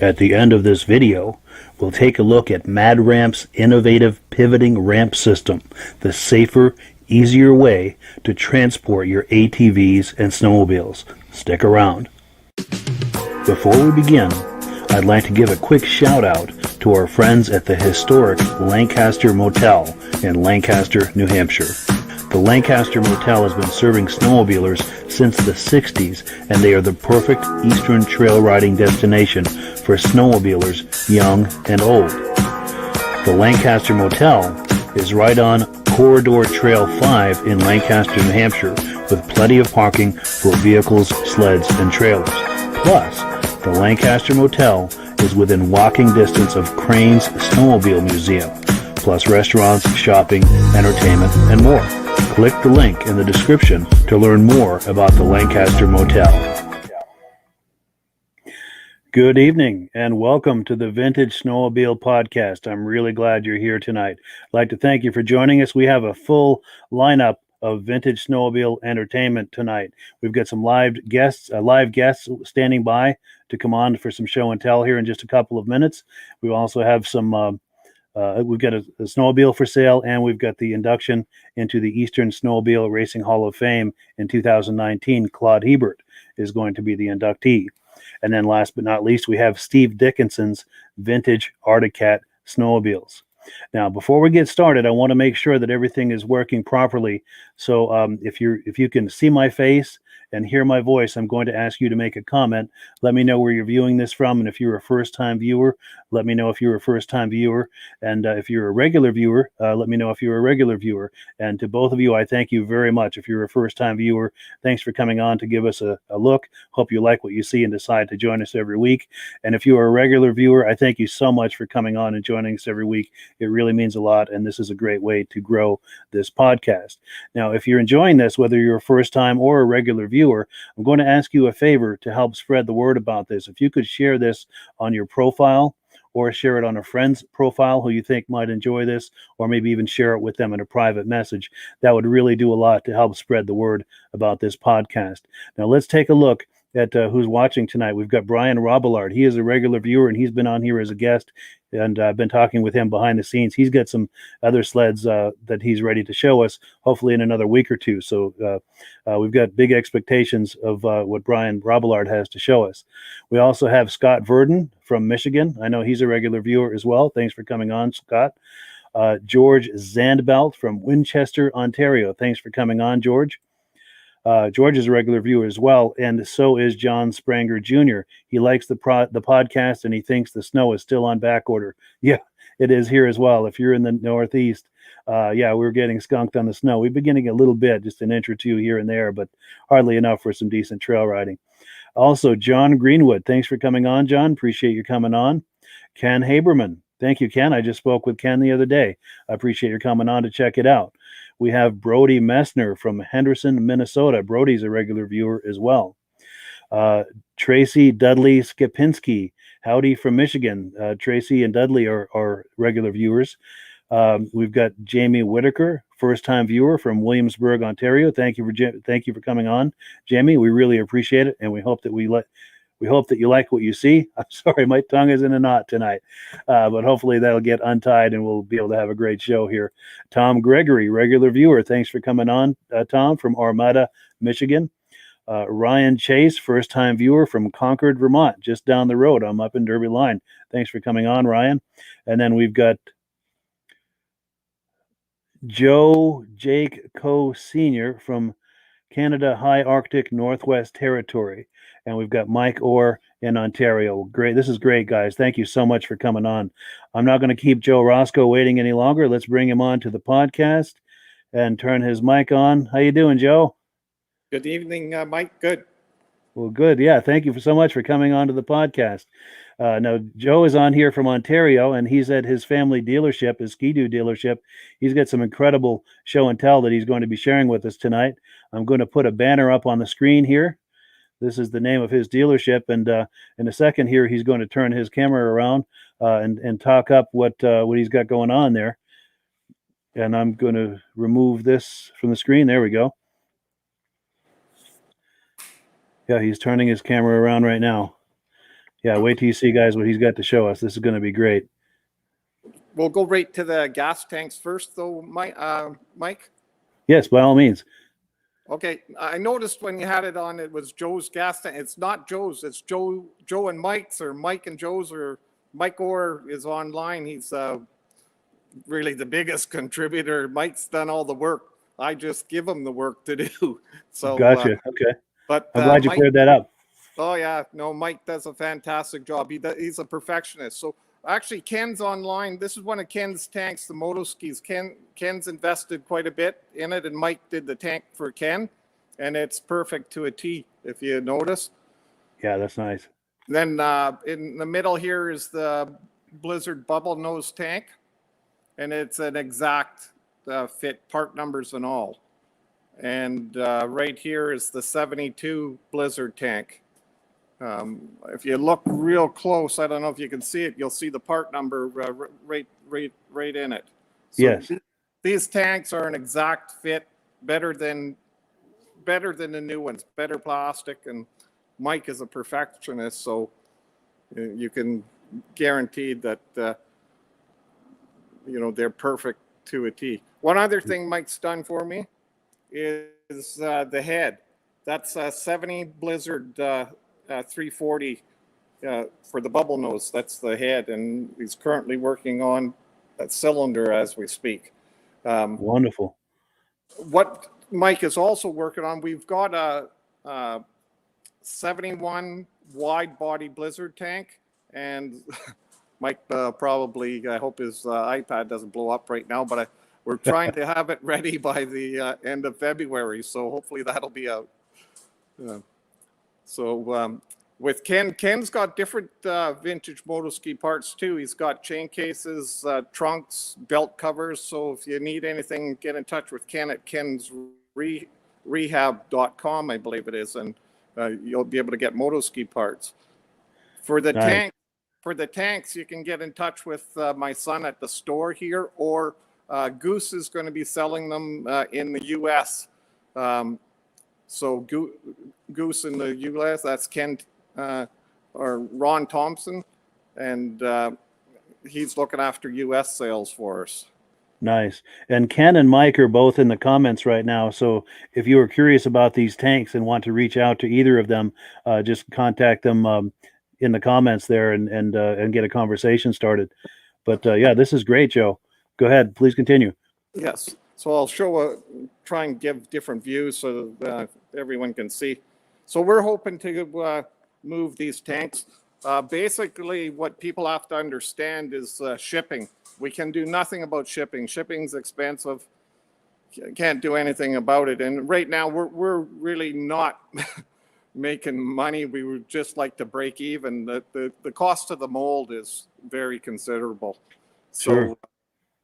At the end of this video, we'll take a look at MadRamp's innovative pivoting ramp system, the safer, easier way to transport your ATVs and snowmobiles. Stick around. Before we begin, I'd like to give a quick shout out to our friends at the historic Lancaster Motel in Lancaster, New Hampshire. The Lancaster Motel has been serving snowmobilers since the 60s, and they are the perfect eastern trail riding destination for snowmobilers young and old. The Lancaster Motel is right on Corridor Trail 5 in Lancaster, New Hampshire, with plenty of parking for vehicles, sleds, and trailers. Plus, the Lancaster Motel is within walking distance of Crane's Snowmobile Museum, plus restaurants, shopping, entertainment, and more. Click the link in the description to learn more about the Lancaster Motel. Good evening and welcome to the Vintage Snowmobile Podcast. I'm really glad you're here tonight. I'd like to thank you for joining us. We have a full lineup of Vintage Snowmobile entertainment tonight. We've got some live guests standing by to come on for some show and tell here in just a couple of minutes. We also have some we've got a snowmobile for sale, and we've got the induction into the Eastern Snowmobile Racing Hall of Fame in 2019. Claude Hebert is going to be the inductee. And then last but not least, we have Steve Dickinson's Vintage Arctic Cat snowmobiles. Now, before we get started, I want to make sure that everything is working properly. So if you can see my face and hear my voice, I'm going to ask you to make a comment. Let me know where you're viewing this from, and if you're a first-time viewer, let me know if you're a first-time viewer, and if you're a regular viewer, let me know if you're a regular viewer. And to both of you, I thank you very much. If you're a first-time viewer, thanks for coming on to give us a look. Hope you like what you see and decide to join us every week. And if you are a regular viewer, I thank you so much for coming on and joining us every week. It really means a lot, and this is a great way to grow this podcast. Now, if you're enjoying this, whether you're a first-time or a regular viewer, I'm going to ask you a favor to help spread the word about this. If you could share this on your profile or share it on a friend's profile who you think might enjoy this, or maybe even share it with them in a private message, that would really do a lot to help spread the word about this podcast. Now, let's take a look at who's watching tonight. We've got Brian Robillard. He is a regular viewer, and he's been on here as a guest, and I've been talking with him behind the scenes. He's got some other sleds that he's ready to show us, hopefully in another week or two. So we've got big expectations of what Brian Robillard has to show us. We also have Scott Verdon from Michigan. I know he's a regular viewer as well. Thanks for coming on, Scott. George Zandbelt from Winchester, Ontario. Thanks for coming on, George. George is a regular viewer as well, and so is John Spranger Jr. He likes the podcast, and he thinks the snow is still on back order. Yeah, it is here as well. If you're in the Northeast, we're getting skunked on the snow. We've been getting a little bit, just an inch or two here and there, but hardly enough for some decent trail riding. Also, John Greenwood, thanks for coming on, John. Appreciate you coming on. Ken Haberman, thank you, Ken. I just spoke with Ken the other day. I appreciate your coming on to check it out. We have Brody Messner from Henderson, Minnesota. Brody's a regular viewer as well. Tracy Dudley Skipinski, howdy from Michigan. Tracy and Dudley are regular viewers. We've got Jamie Whitaker, first-time viewer from Williamsburg, Ontario. Thank you for coming on, Jamie. We really appreciate it, and we hope that you like what you see. I'm sorry, my tongue is in a knot tonight, but hopefully that'll get untied and we'll be able to have a great show here. Tom Gregory, regular viewer. Thanks for coming on, Tom, from Armada, Michigan. Ryan Chase, first-time viewer from Concord, Vermont, just down the road. I'm up in Derby Line. Thanks for coming on, Ryan. And then we've got Joe Jake Coe Sr. from Canada High Arctic Northwest Territory. And we've got Mike Orr in Ontario. Great. This is great, guys. Thank you so much for coming on. I'm not going to keep Joe Rosko waiting any longer. Let's bring him on to the podcast and turn his mic on. How you doing, Joe? Good evening, Mike. Good. Well, good. Yeah. Thank you so much for coming on to the podcast. Now, Joe is on here from Ontario, and he's at his family dealership, his Ski-Doo dealership. He's got some incredible show and tell that he's going to be sharing with us tonight. I'm going to put a banner up on the screen here. This is the name of his dealership, and in a second here, he's going to turn his camera around and talk up what he's got going on there. And I'm going to remove this from the screen. There we go. Yeah, he's turning his camera around right now. Yeah, wait till you see, guys, what he's got to show us. This is going to be great. We'll go right to the gas tanks first, though, Mike. Yes, by all means. Okay, I noticed when you had it on, it was Joe's gas tank. It's not Joe's. It's Joe and Mike's, or Mike and Joe's, or Mike Orr is online. He's really the biggest contributor. Mike's done all the work. I just give him the work to do. So gotcha. Okay. But I'm glad you cleared that up. Oh, yeah. No, Mike does a fantastic job. He's a perfectionist. So actually, Ken's online. This is one of Ken's tanks, the moto skis. Ken's invested quite a bit in it, and Mike did the tank for Ken, and it's perfect to a T, if you notice. Yeah, that's nice. Then in the middle here is the Blizzard bubble nose tank, and it's an exact fit, part numbers and all. And right here is the 72 Blizzard tank. If you look real close, I don't know if you can see it, you'll see the part number right in it. So yes. These tanks are an exact fit, better than the new ones, better plastic, and Mike is a perfectionist, so you can guarantee that they're perfect to a T. One other thing Mike's done for me is the head. That's a 70 Blizzard 340 for the bubble nose. That's the head, and he's currently working on that cylinder as we speak. Wonderful. What Mike is also working on, we've got a 71 wide body Blizzard tank, and Mike probably, I hope his iPad doesn't blow up right now, but we're trying to have it ready by the end of February, so hopefully that'll be out. With Ken's got different vintage motoski parts too. He's got chain cases, trunks, belt covers. So if you need anything, get in touch with Ken at rehab.com, I believe it is, and you'll be able to get motoski parts. For the tanks, you can get in touch with my son at the store here, or Goose is going to be selling them in the U.S. So Goose in the U.S., that's Ken or Ron Thompson, and he's looking after U.S. sales for us. Nice. And Ken and Mike are both in the comments right now. So if you were curious about these tanks and want to reach out to either of them, just contact them in the comments there and get a conversation started. But yeah, this is great, Joe. Go ahead. Please continue. Yes. So I'll try and give different views so that everyone can see. So we're hoping to move these tanks Basically, what people have to understand is shipping. We can do nothing about shipping. Shipping's expensive. Can't do anything about it. And right now, we're really not making money. We would just like to break even. The cost of the mold is very considerable. Sure. So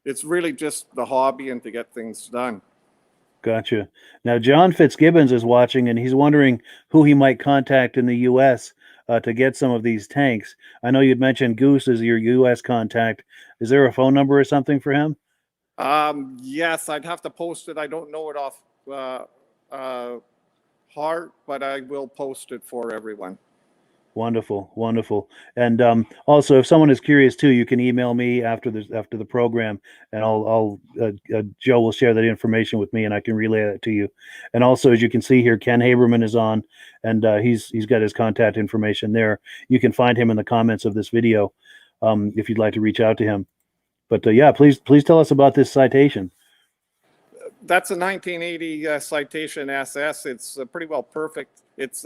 it's really just the hobby and to get things done. Gotcha. Now, John Fitzgibbons is watching, and he's wondering who he might contact in the U.S. To get some of these tanks. I know you'd mentioned Goose is your U.S. contact. Is there a phone number or something for him? Yes, I'd have to post it. I don't know it off heart, but I will post it for everyone. Wonderful, wonderful. And also, if someone is curious too, you can email me after the program, and Joe will share that information with me, and I can relay that to you. And also, as you can see here, Ken Haberman is on, and he's got his contact information there. You can find him in the comments of this video if you'd like to reach out to him. But yeah, please tell us about this citation. That's a 1980 Citation SS. It's pretty well perfect. It's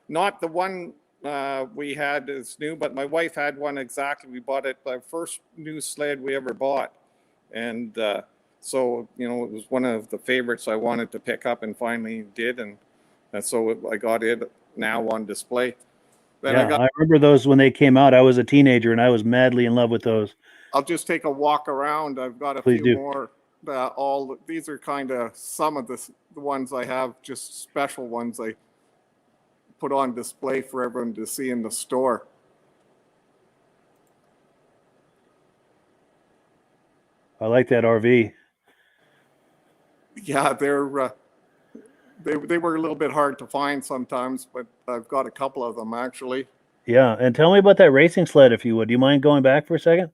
not the one we had is new, but my wife had one exactly. We bought it, the first new sled we ever bought. And so, it was one of the favorites I wanted to pick up and finally did. And so I got it now on display. Then yeah, I remember those when they came out. I was a teenager and I was madly in love with those. I'll just take a walk around. I've got a Please few do. more. These are kind of some of the ones I have, just special ones I put on display for everyone to see in the store. I like that RV. Yeah, they were a little bit hard to find sometimes, but I've got a couple of them actually. Yeah, and tell me about that racing sled, if you would. Do you mind going back for a second?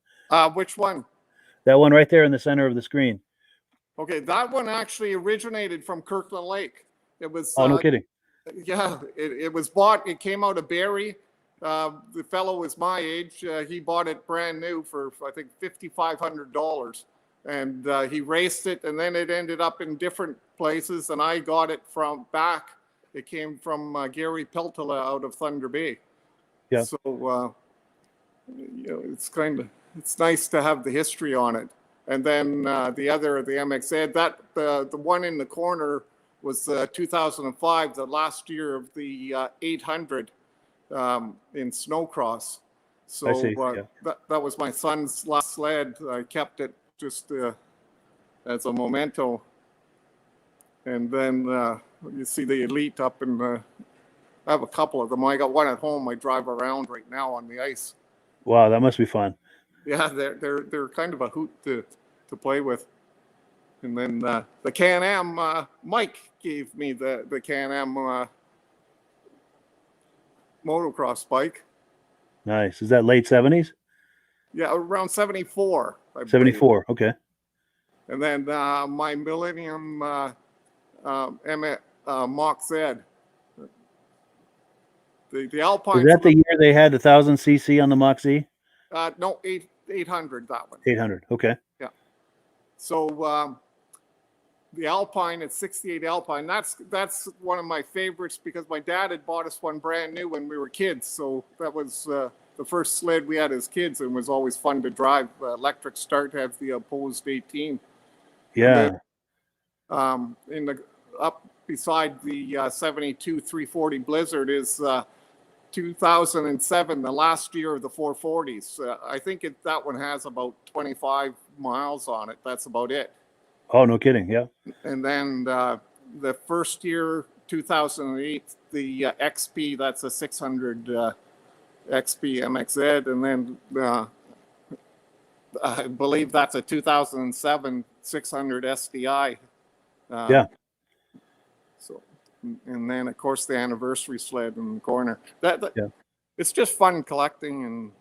Which one? That one right there in the center of the screen. Okay, that one actually originated from Kirkland Lake. It was. Oh, no kidding. Yeah, it was bought. It came out of Barrie. The fellow was my age. He bought it brand new for I think $5,500, and he raced it, and then it ended up in different places. And I got it from back. It came from Gary Peltola out of Thunder Bay. Yeah. So it's nice to have the history on it. And then the MXZ, that the one in the corner was 2005, the last year of the 800 in Snowcross. So I see, yeah. that was my son's last sled. I kept it just as a memento. And then you see the Elite up in I have a couple of them. I got one at home. I drive around right now on the ice. Wow, that must be fun. Yeah, they're kind of a hoot to play with. And then the Can-Am, Mike gave me the Can-Am motocross bike. Nice. Is that late 70s? Yeah, around 74. 74, okay. And then my Millennium Mach Z. The Alpine. Is that the year they had the 1000 cc on the Mach Z? No, 800, that one. 800, okay. Yeah. So the Alpine, it's 68 Alpine. That's one of my favorites because my dad had bought us one brand new when we were kids. So that was the first sled we had as kids, and was always fun to drive. Electric start, has the opposed 18. Yeah. Then, up beside the 72 340 Blizzard is 2007, the last year of the 440s. I think that one has about 25 miles on it. That's about it. Oh, no kidding. Yeah. And then the first year, 2008, the XP, that's a 600 XP MXZ. And then I believe that's a 2007 600 SDI. Yeah. So, and then of course the anniversary sled in the corner. Yeah. It's just fun collecting and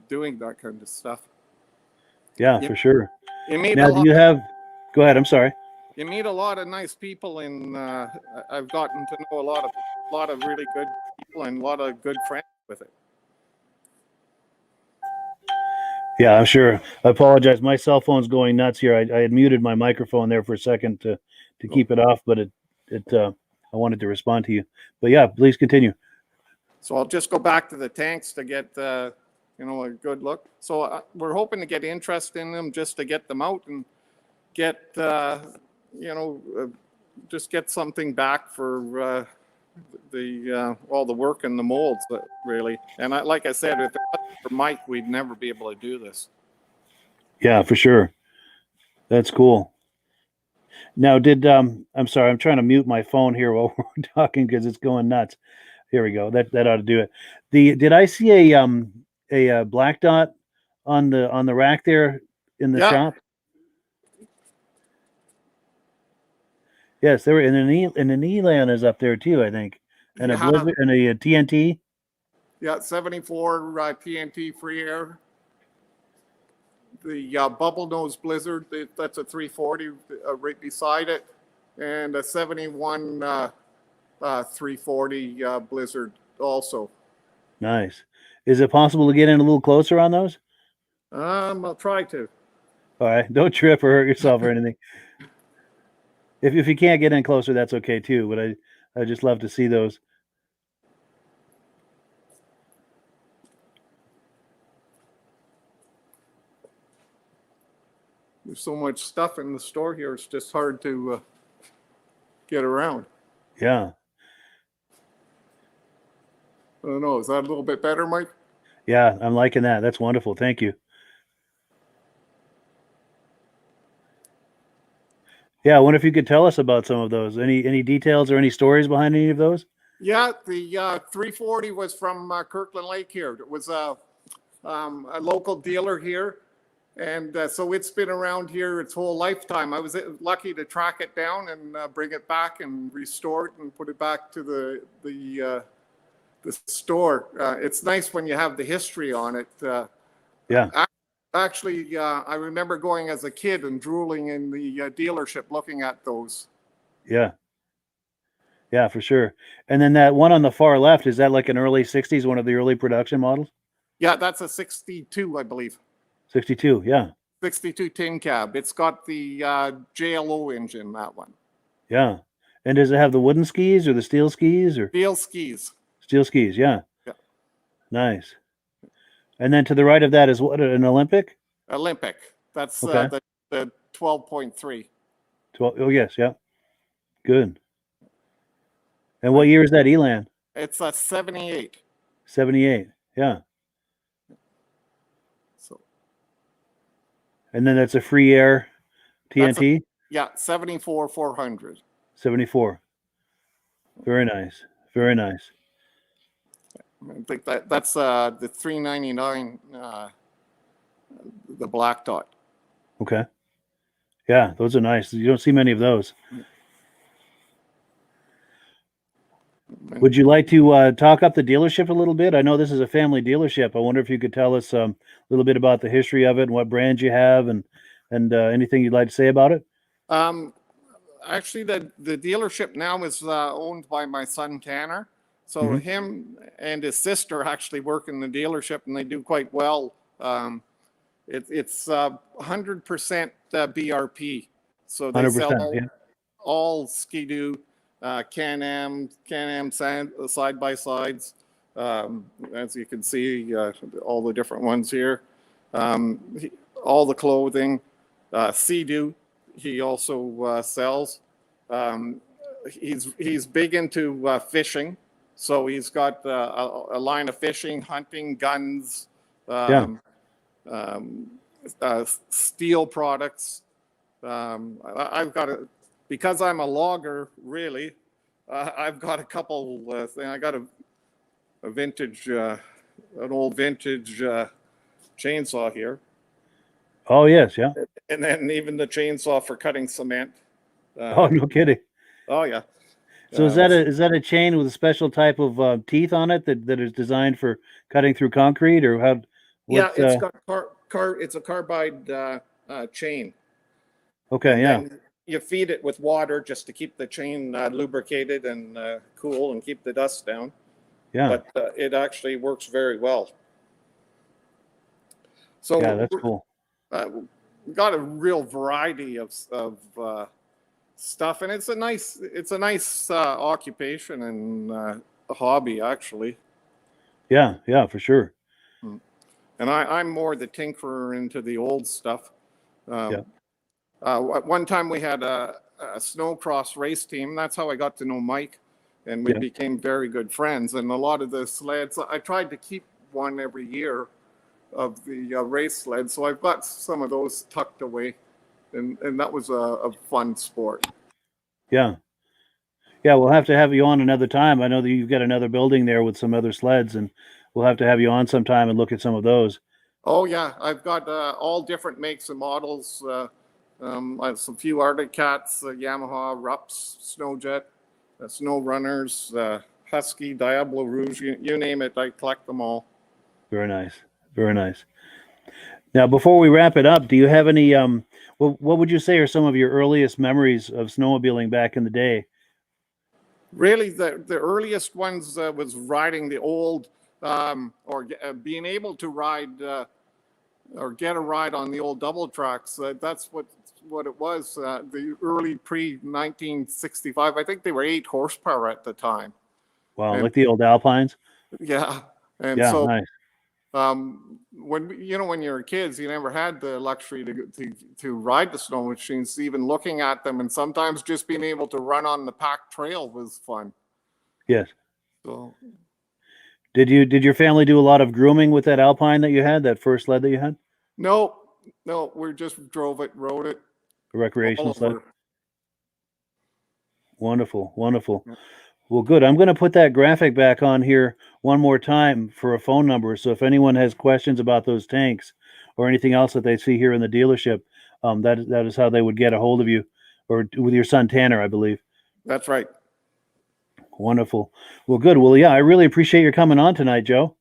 doing that kind of stuff. Yeah, for sure. Now, do you have? Go ahead. I'm sorry. You meet a lot of nice people, and I've gotten to know a lot of really good people and a lot of good friends with it. Yeah, I'm sure. I apologize. My cell phone's going nuts here. I had muted my microphone there for a second to keep it off, but I wanted to respond to you. But yeah, please continue. So I'll just go back to the tanks to get, a good look. So we're hoping to get interest in them just to get them out and get, just get something back for all the work in the molds, really. And like I said, if it wasn't for Mike, we'd never be able to do this. Yeah, for sure. That's cool. Now, I'm sorry, I'm trying to mute my phone here while we're talking because it's going nuts. Here we go. That ought to do it. Did I see a black dot on the rack there in the shop? Yes, there were, and an Elan is up there too, I think, and a Blizzard and a TNT. Yeah, 74 TNT free air. The bubble nose Blizzard, that's a 340 right beside it, and a 71 340 Blizzard also. Nice. Is it possible to get in a little closer on those? I'll try to. All right, don't trip or hurt yourself or anything. If you can't get in closer, that's okay too. But I just love to see those. There's so much stuff in the store here; it's just hard to get around. Yeah. I don't know. Is that a little bit better, Mike? Yeah, I'm liking that. That's wonderful. Thank you. Yeah, I wonder if you could tell us about some of those. Any details or any stories behind any of those? Yeah, the 340 was from Kirkland Lake here. It was a local dealer here, and so it's been around here its whole lifetime. I was lucky to track it down and bring it back and restore it and put it back to the store. It's nice when you have the history on it. Yeah. Actually, I remember going as a kid and drooling in the dealership looking at those. Yeah. Yeah, for sure. And then that one on the far left, is that like an early 60s, one of the early production models? Yeah, that's a 62, I believe. 62, yeah. 62 tin cab. It's got the JLO engine, that one. Yeah. And does it have the wooden skis or the steel skis or? Steel skis. Steel skis, yeah. Yeah. Nice. And then to the right of that is what, an Olympic? Olympic. That's okay. The 12.3. 12, oh, yes, yeah. Good. And what year is that Elan? It's a 78. 78, yeah. So. And then that's a free air TNT? Yeah, 74 400. 74. Very nice. Very nice. I think that's the 399, the black dot. Okay. Yeah, those are nice. You don't see many of those. Would you like to talk up the dealership a little bit? I know this is a family dealership. I wonder if you could tell us a little bit about the history of it and what brands you have and anything you'd like to say about it. Actually, the dealership now is owned by my son Tanner. So him and his sister actually work in the dealership, and they do quite well. It's 100% BRP. So they sell all Ski-Doo, Can-Am side by sides. As you can see, all the different ones here. All the clothing, Sea-Doo, he also sells. He's big into fishing. So he's got a line of fishing, hunting, guns, steel products. I've got because I'm a logger, really. I've got a couple things. I got a vintage, an old vintage chainsaw here. Oh yes, yeah. And then even the chainsaw for cutting cement. Oh, no kidding. Oh yeah. So is that a chain with a special type of teeth on it that is designed for cutting through concrete, or how? Yeah, it's got it's a carbide chain. Okay, and yeah. Then you feed it with water just to keep the chain lubricated and cool and keep the dust down. Yeah. But it actually works very well. So yeah, that's cool. We got a real variety of stuff, and it's a nice occupation and a hobby actually. Yeah, yeah, for sure. And I'm more the tinkerer into the old stuff. Yeah. One time we had a snowcross race team. That's how I got to know Mike, and we Yeah. became very good friends. And a lot of the sleds, I tried to keep one every year of the race sled, so I've got some of those tucked away, and that was a fun sport. Yeah. Yeah, we'll have to have you on another time. I know that you've got another building there with some other sleds, and we'll have to have you on sometime and look at some of those. Oh yeah, I've got all different makes and models. I have some few Arctic Cats, Yamaha, Rups, Snowjet, Snow Runners, Husky, Diablo Rouge, you name it, I collect them all. Very nice. Very nice. Now, before we wrap it up, do you have any what would you say are some of your earliest memories of snowmobiling back in the day? Really, the earliest ones was riding the old, or being able to ride or get a ride on the old double tracks. That's what it was. The early pre-1965, I think they were 8 horsepower at the time. Wow, And like the old Alpines? yeah, and Yeah, so nice. when you're kids, you never had the luxury to ride the snow machines. Even looking at them, and sometimes just being able to run on the packed trail was fun. Yes. So Did your family do a lot of grooming with that Alpine that you had, that first sled that you had? no, we just drove it, rode it A all recreational sled? over. Wonderful, wonderful. Well, good. I'm going to put that graphic back on here one more time for a phone number. So if anyone has questions about those tanks or anything else that they see here in the dealership, that is how they would get a hold of you, or with your son Tanner, I believe. That's right. Wonderful. Well, good. Well, yeah, I really appreciate your coming on tonight, Joe.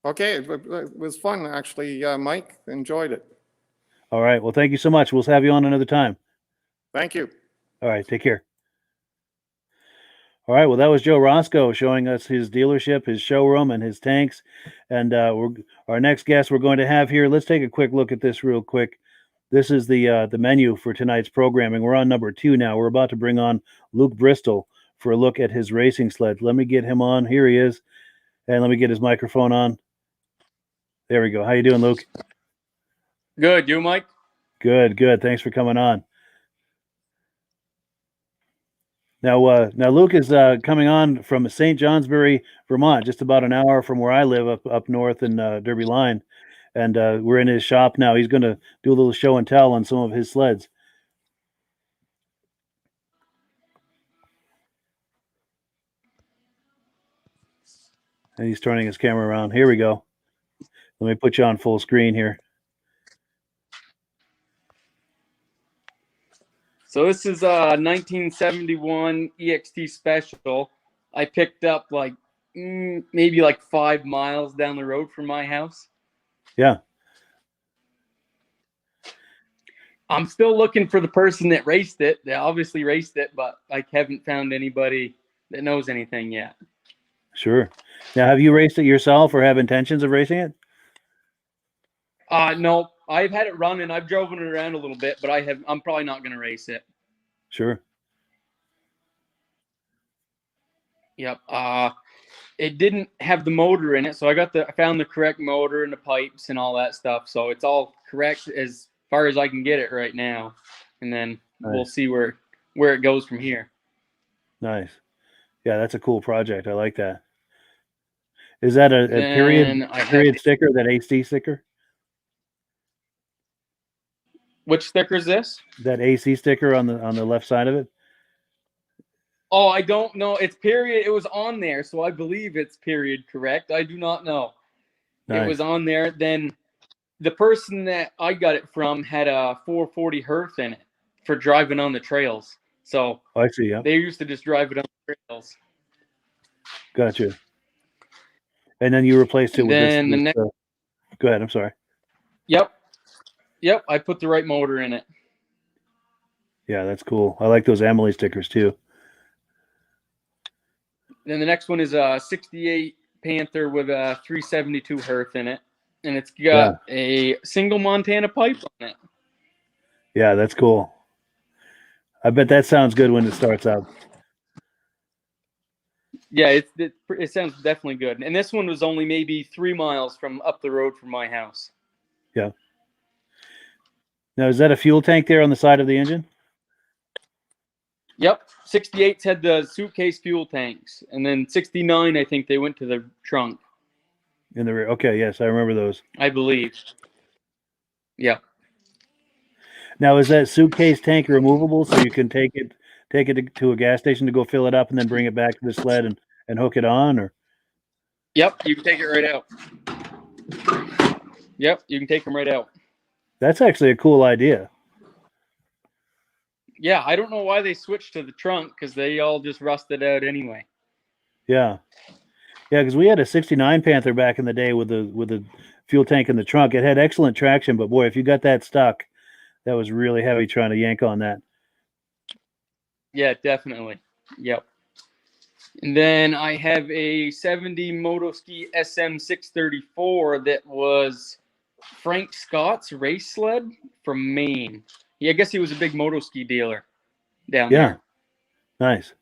Okay, it was fun actually, Mike. Enjoyed it. All right. Well, thank you so much. We'll have you on another time. Thank you. All right. Take care. All right. Well, that was Joe Rosko showing us his dealership, his showroom, and his tanks. And our next guest we're going to have here. Let's take a quick look at this real quick. This is the menu for tonight's programming. We're on number 2 now. We're about to bring on Luke Bristol for a look at his racing sled. Let me get him on. Here he is. And let me get his microphone on. There we go. How you doing, Luke? Good. You, Mike? Good, good. Thanks for coming on. Now Luke is coming on from St. Johnsbury, Vermont, just about an hour from where I live up north in Derby Line. And we're in his shop now. He's going to do a little show and tell on some of his sleds. And he's turning his camera around. Here we go. Let me put you on full screen here. So this is a 1971 EXT Special. I picked up like maybe like 5 miles down the road from my house. Yeah. I'm still looking for the person that raced it. They obviously raced it, but I haven't found anybody that knows anything yet. Sure. Now, have you raced it yourself or have intentions of racing it? No, I've had it running. I've driven it around a little bit, but I'm probably not going to race it. Sure. Yep. It didn't have the motor in it, so I found the correct motor and the pipes and all that stuff. So it's all correct as far as I can get it right now, and then we'll see where it goes from here. Nice. Yeah, that's a cool project. I like that. Is that a period sticker, that AC sticker? Which sticker is this? That AC sticker on the left side of it? Oh, I don't know. It's period. It was on there, so I believe it's period correct. I do not know. Nice. It was on there. Then the person that I got it from had a 440 Hearth in it for driving on the trails. So I see. Yeah. They used to just drive it on the trails. Gotcha. And then you replaced it with this. Go ahead. I'm sorry. Yep. I put the right motor in it. Yeah, that's cool. I like those AMSOIL stickers too. Then the next one is a 68 Panther with a 372 Hearth in it. And it's got a single Montana pipe on it. Yeah, that's cool. I bet that sounds good when it starts up. Yeah, it sounds definitely good. And this one was only maybe 3 miles from up the road from my house. Yeah. Now, is that a fuel tank there on the side of the engine? Yep. 68s had the suitcase fuel tanks. And then 69, I think they went to the trunk. In the rear. Okay, yes, I remember those. I believe. Yeah. Now, is that suitcase tank removable so you can take it to a gas station to go fill it up and then bring it back to the sled and hook it on? Or Yep, you can take it right out. Yep, you can take them right out. that's actually a cool idea. Yeah, I don't know why they switched to the trunk because they all just rusted out anyway. Yeah. Yeah, because we had a 69 Panther back in the day with the fuel tank in the trunk. It had excellent traction, but boy, if you got that stuck, that was really heavy trying to yank on that. Yeah, definitely. Yep. And then I have a 70 Motoski SM634 that was Frank Scott's race sled from Maine. Yeah, I guess he was a big Motoski dealer down there. Nice.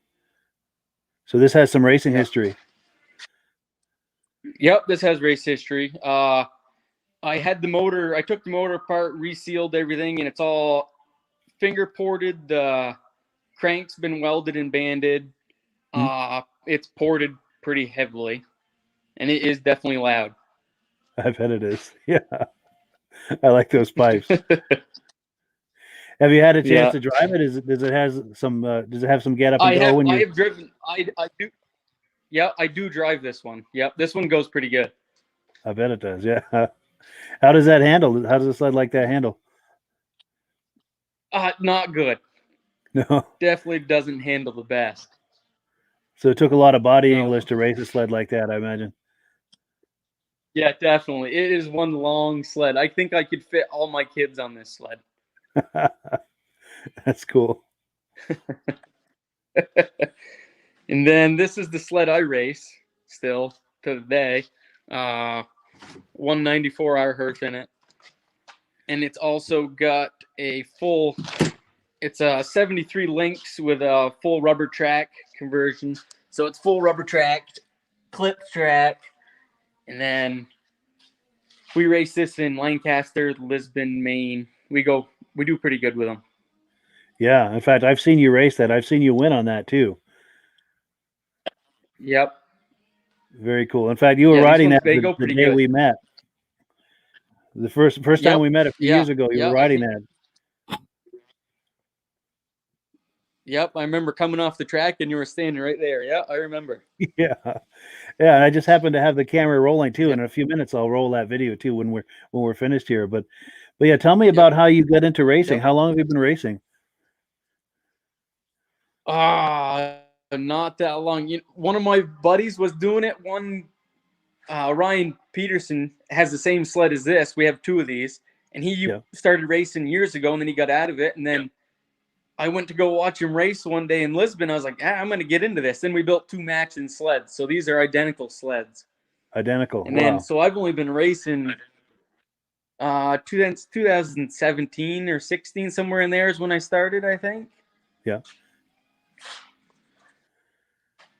So this has some racing history. Yep, this has race history. I took the motor apart, resealed everything, and it's all finger ported. The crank's been welded and banded. It's ported pretty heavily, and it is definitely loud. I bet it is. Yeah. I like those pipes. Have you had a chance to drive it? Does it have some get up and go? I have driven. I do. Yeah, I do drive this one. Yep, this one goes pretty good. I bet it does. Yeah. How does that handle? How does a sled like that handle? Not good. No. Definitely doesn't handle the best. So it took a lot of body English to race a sled like that, I imagine. Yeah, definitely. It is one long sled. I think I could fit all my kids on this sled. That's cool. And then this is the sled I race still to the day. 194R Hertz in it. And it's also got it's a 73 links with a full rubber track conversion. So it's full rubber tracked, clip track. And then we race this in Lancaster, Lisbon, Maine. We do pretty good with them. Yeah. In fact, I've seen you race that. I've seen you win on that too. Yep. Very cool. In fact, you were riding that the day good. we met. The first time we met a few years ago, you were riding that. Yep, I remember coming off the track and you were standing right there. Yeah, I remember. Yeah. Yeah, and I just happened to have the camera rolling too. In a few minutes I'll roll that video too when we're finished here. But yeah, tell me about how you got into racing. How long have you been racing? Not that long. One of my buddies was doing it. Ryan Peterson has the same sled as this. We have two of these, and he started racing years ago, and then he got out of it. And then I went to go watch him race one day in Lisbon. I was like, I'm going to get into this. Then we built two matching sleds. So these are identical sleds. Identical. And then, so I've only been racing 2017 or 16, somewhere in there is when I started, I think. Yeah.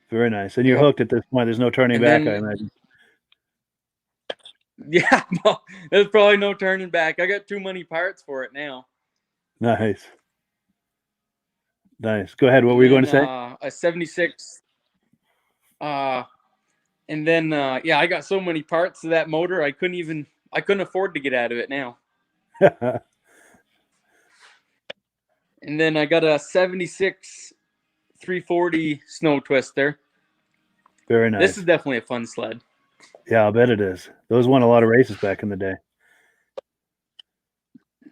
Very nice. And you're hooked at this point. There's no turning back, I imagine. Yeah, no, there's probably no turning back. I got too many parts for it now. Nice. Nice. Go ahead. What were you going to say? A 76. And then, I got so many parts to that motor, I couldn't afford to get out of it now. And then I got a 76 340 snow twister. Very nice. This is definitely a fun sled. Yeah, I'll bet it is. Those won a lot of races back in the day.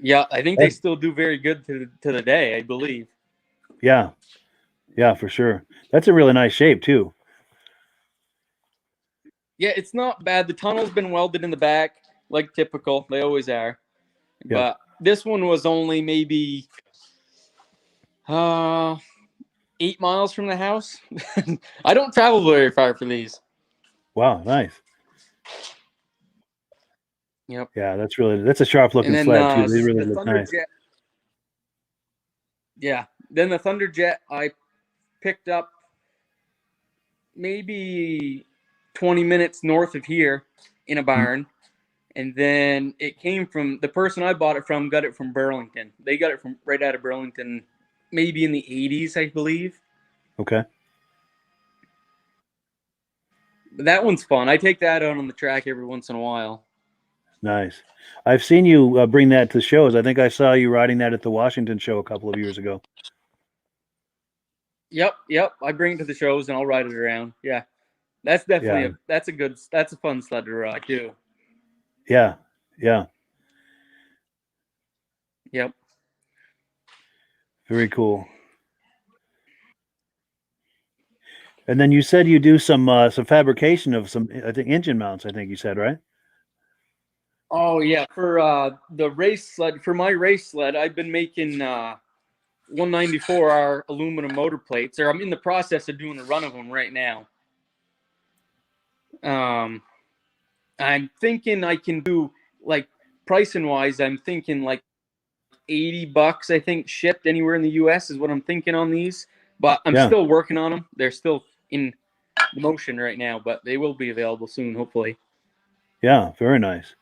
Yeah, I think they still do very good to the day, I believe. Yeah. Yeah, for sure. That's a really nice shape too. Yeah, it's not bad. The tunnel's been welded in the back, like typical. They always are. Yeah. But this one was only maybe 8 miles from the house. I don't travel very far for these. Wow, nice. Yep. Yeah, that's a sharp looking sled too. They really look nice. Yeah. Then the Thunderjet I picked up maybe 20 minutes north of here in a barn. And then it came from the person I bought it from, got it from Burlington. They got it from right out of Burlington, maybe in the 80s, I believe. Okay. But that one's fun. I take that out on the track every once in a while. Nice. I've seen you bring that to shows. I think I saw you riding that at the Washington show a couple of years ago. Yep. I bring it to the shows and I'll ride it around. Yeah. That's definitely that's a fun sled to ride too. Yeah. Yep. Very cool. And then you said you do some fabrication of some, I think, engine mounts, I think you said, right? Oh yeah. For the race sled, for my race sled, I've been making 194R aluminum motor plates, or I'm in the process of doing a run of them right now. I'm thinking I can do, like, pricing wise, I'm thinking like $80, I think, shipped anywhere in the US is what I'm thinking on these. But I'm still working on them. They're still in motion right now, but they will be available soon, hopefully. Yeah, very nice.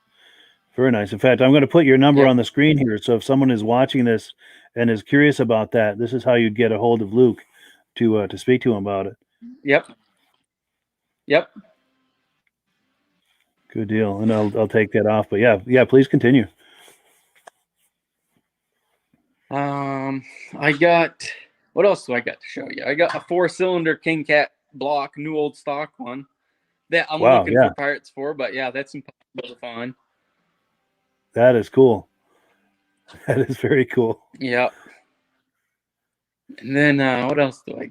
Very nice. In fact, I'm going to put your number on the screen here. So if someone is watching this and is curious about that, this is how you'd get a hold of Luke to speak to him about it. Yep. Good deal. And I'll take that off. But yeah, please continue. I got, what else do I got to show you? I got a 4-cylinder King Cat block, new old stock one that I'm looking for parts for, but yeah, that's impossible to find. That is cool. That is very cool. Yep. And then what else do I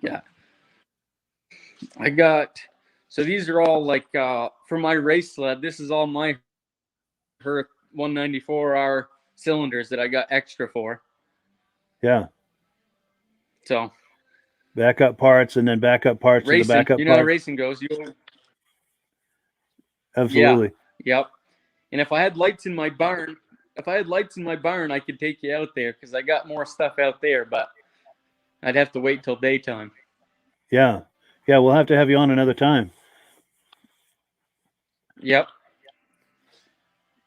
got? So these are all like for my race sled. This is all my Herc 194R cylinders that I got extra for. Yeah. So backup parts and then backup parts racing, to the backup you know parts. how racing goes. Absolutely. Yeah. Yep. And if I had lights in my barn, I could take you out there because I got more stuff out there, but I'd have to wait till daytime. Yeah. Yeah, we'll have to have you on another time. Yep.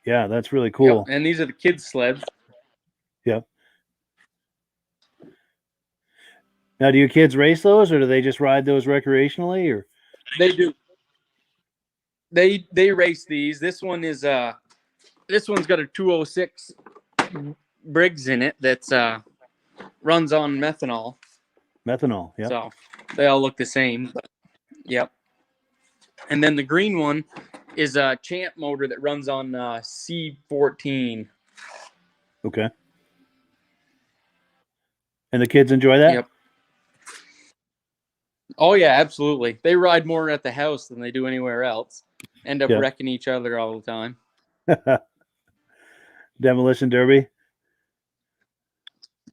Yeah, that's really cool. Yep. And these are the kids' sleds. Yep. Now, do your kids race those, or do they just ride those recreationally? Or they do. They race these. This one's got a 206 Briggs in it that's runs on methanol. Methanol, yeah. So they all look the same. But, yep. And then the green one is a Champ motor that runs on C14. Okay. And the kids enjoy that? Yep. Oh, yeah, absolutely. They ride more at the house than they do anywhere else. End up wrecking each other all the time. Demolition derby?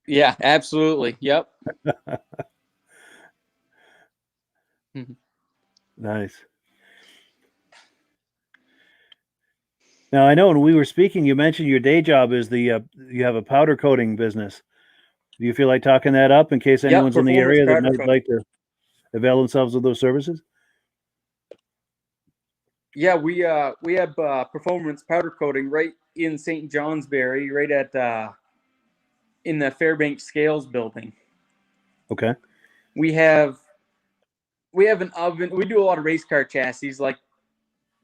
Yeah, absolutely. Yep. Nice. Now, I know when we were speaking, you mentioned your day job is you have a powder coating business. Do you feel like talking that up in case anyone's in the area that might like to avail themselves of those services? Yeah, we have performance powder coating right in St. Johnsbury, right at in the Fairbanks Scales building. Okay. We have an oven. We do a lot of race car chassis, like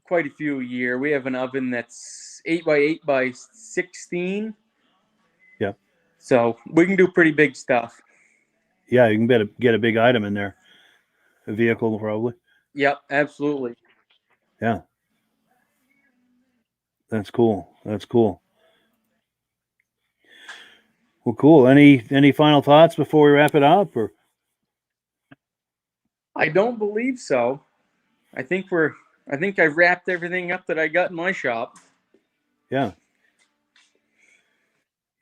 quite a few a year. We have an oven that's 8x8 by 16. Yeah. So we can do pretty big stuff. Yeah, you can get a big item in there. A vehicle, probably. Yep, absolutely. Yeah. That's cool. That's cool. Well, cool. Any final thoughts before we wrap it up, or? I don't believe so. I think I wrapped everything up that I got in my shop. Yeah.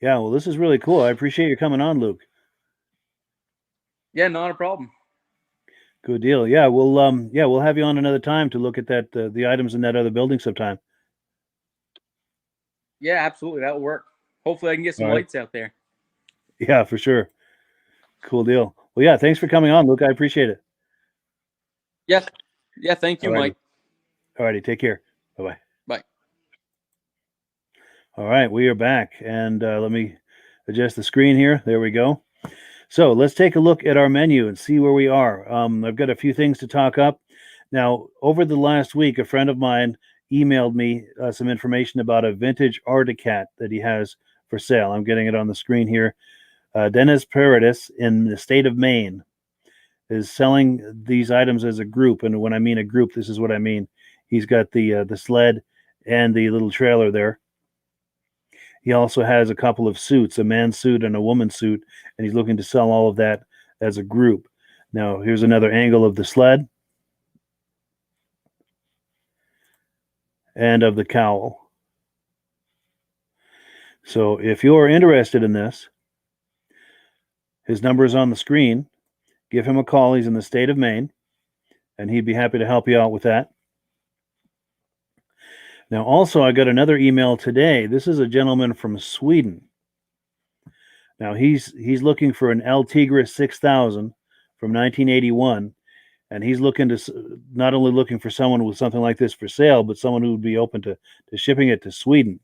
Yeah, well, this is really cool. I appreciate you coming on, Luke. Yeah, not a problem. Good deal. Yeah, we'll have you on another time to look at that the items in that other building sometime. Yeah, absolutely. That'll work. Hopefully I can get some lights out there. Yeah, for sure. Cool deal. Well, yeah, thanks for coming on, Luke. I appreciate it. Yes. Yeah, thank you, Alrighty. Mike. Alrighty, take care. Bye-bye. Bye. All right, we are back, and let me adjust the screen here. There we go. So let's take a look at our menu and see where we are. I've got a few things to talk up. Now, over the last week, a friend of mine emailed me some information about a vintage Arctic cat that he has for sale. I'm getting it on the screen here. Dennis Paradis in the state of Maine is selling these items as a group. And when I mean a group, this is what I mean. He's got the sled and the little trailer there. He also has a couple of suits, a man's suit and a woman's suit, and he's looking to sell all of that as a group. Now, here's another angle of the sled and of the cowl. So if you're interested in this, his number is on the screen. Give him a call. He's in the state of Maine, and he'd be happy to help you out with that. Now, also, I got another email today. This is a gentleman from Sweden. Now, he's looking for an El Tigre 6000 from 1981, and he's looking to not only looking for someone with something like this for sale, but someone who would be open to shipping it to Sweden.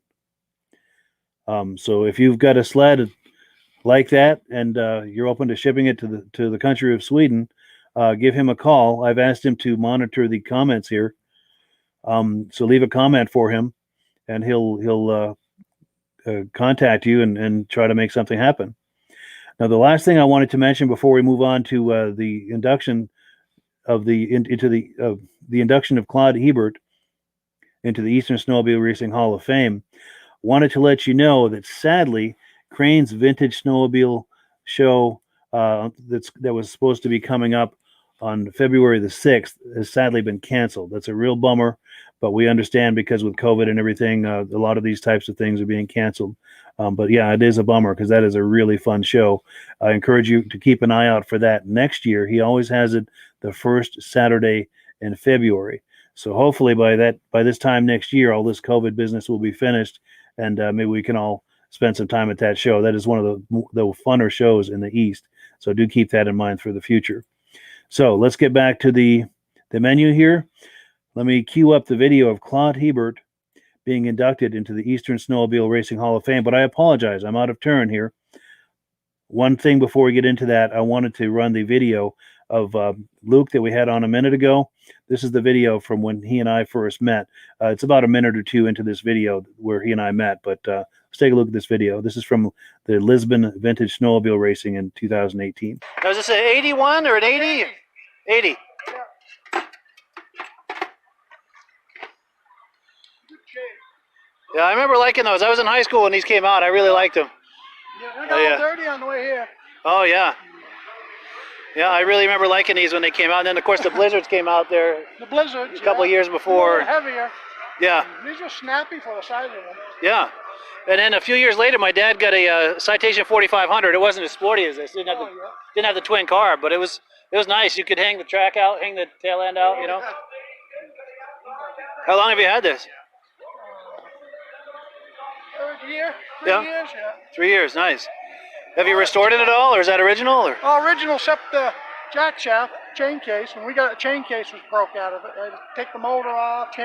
So if you've got a sled like that and you're open to shipping it to the country of Sweden, give him a call. I've asked him to monitor the comments here. So leave a comment for him, and he'll contact you and try to make something happen. Now, the last thing I wanted to mention before we move on to the induction of the induction of Claude Hebert into the Eastern Snowmobile Racing Hall of Fame, wanted to let you know that sadly, Crane's Vintage Snowmobile show that was supposed to be coming up on February the 6th has sadly been canceled. That's a real bummer, but we understand because with COVID and everything, a lot of these types of things are being canceled. But yeah, it is a bummer because that is a really fun show. I encourage you to keep an eye out for that next year. He always has it the first Saturday in February. So hopefully by this time next year, all this COVID business will be finished, and maybe we can all spend some time at that show. That is one of the funner shows in the East. So do keep that in mind for the future. So let's get back to the menu here. Let me cue up the video of Claude Hebert being inducted into the Eastern Snowmobile Racing Hall of Fame. But I apologize, I'm out of turn here. One thing before we get into that, I wanted to run the video of Luke that we had on a minute ago. This is the video from when he and I first met. It's about a minute or two into this video where he and I met, but let's take a look at this video. This is from the Lisbon Vintage Snowmobile Racing in 2018. Now, is this an 81 or an 80? 80. Yeah, I remember liking those. I was in high school when these came out. I really liked them. Yeah, they got all dirty on the way here. Oh, yeah. Yeah, I really remember liking these when they came out. And then, of course, the Blizzards came out there The Blizzards. a couple of years before. Heavier. Yeah. These are snappy for the size of them. Yeah. And then a few years later, my dad got a Citation 4500. It wasn't as sporty as this. Didn't have the twin carb, but it was nice. You could hang the track out, hang the tail end out, you know. How long have you had this? Third year. 3 Yeah. years, yeah. 3 years, nice. Have you restored it at all, or is that original? Or? Original except the jack shaft, chain case. When we got a chain case was broke out of it. I had to take the motor off,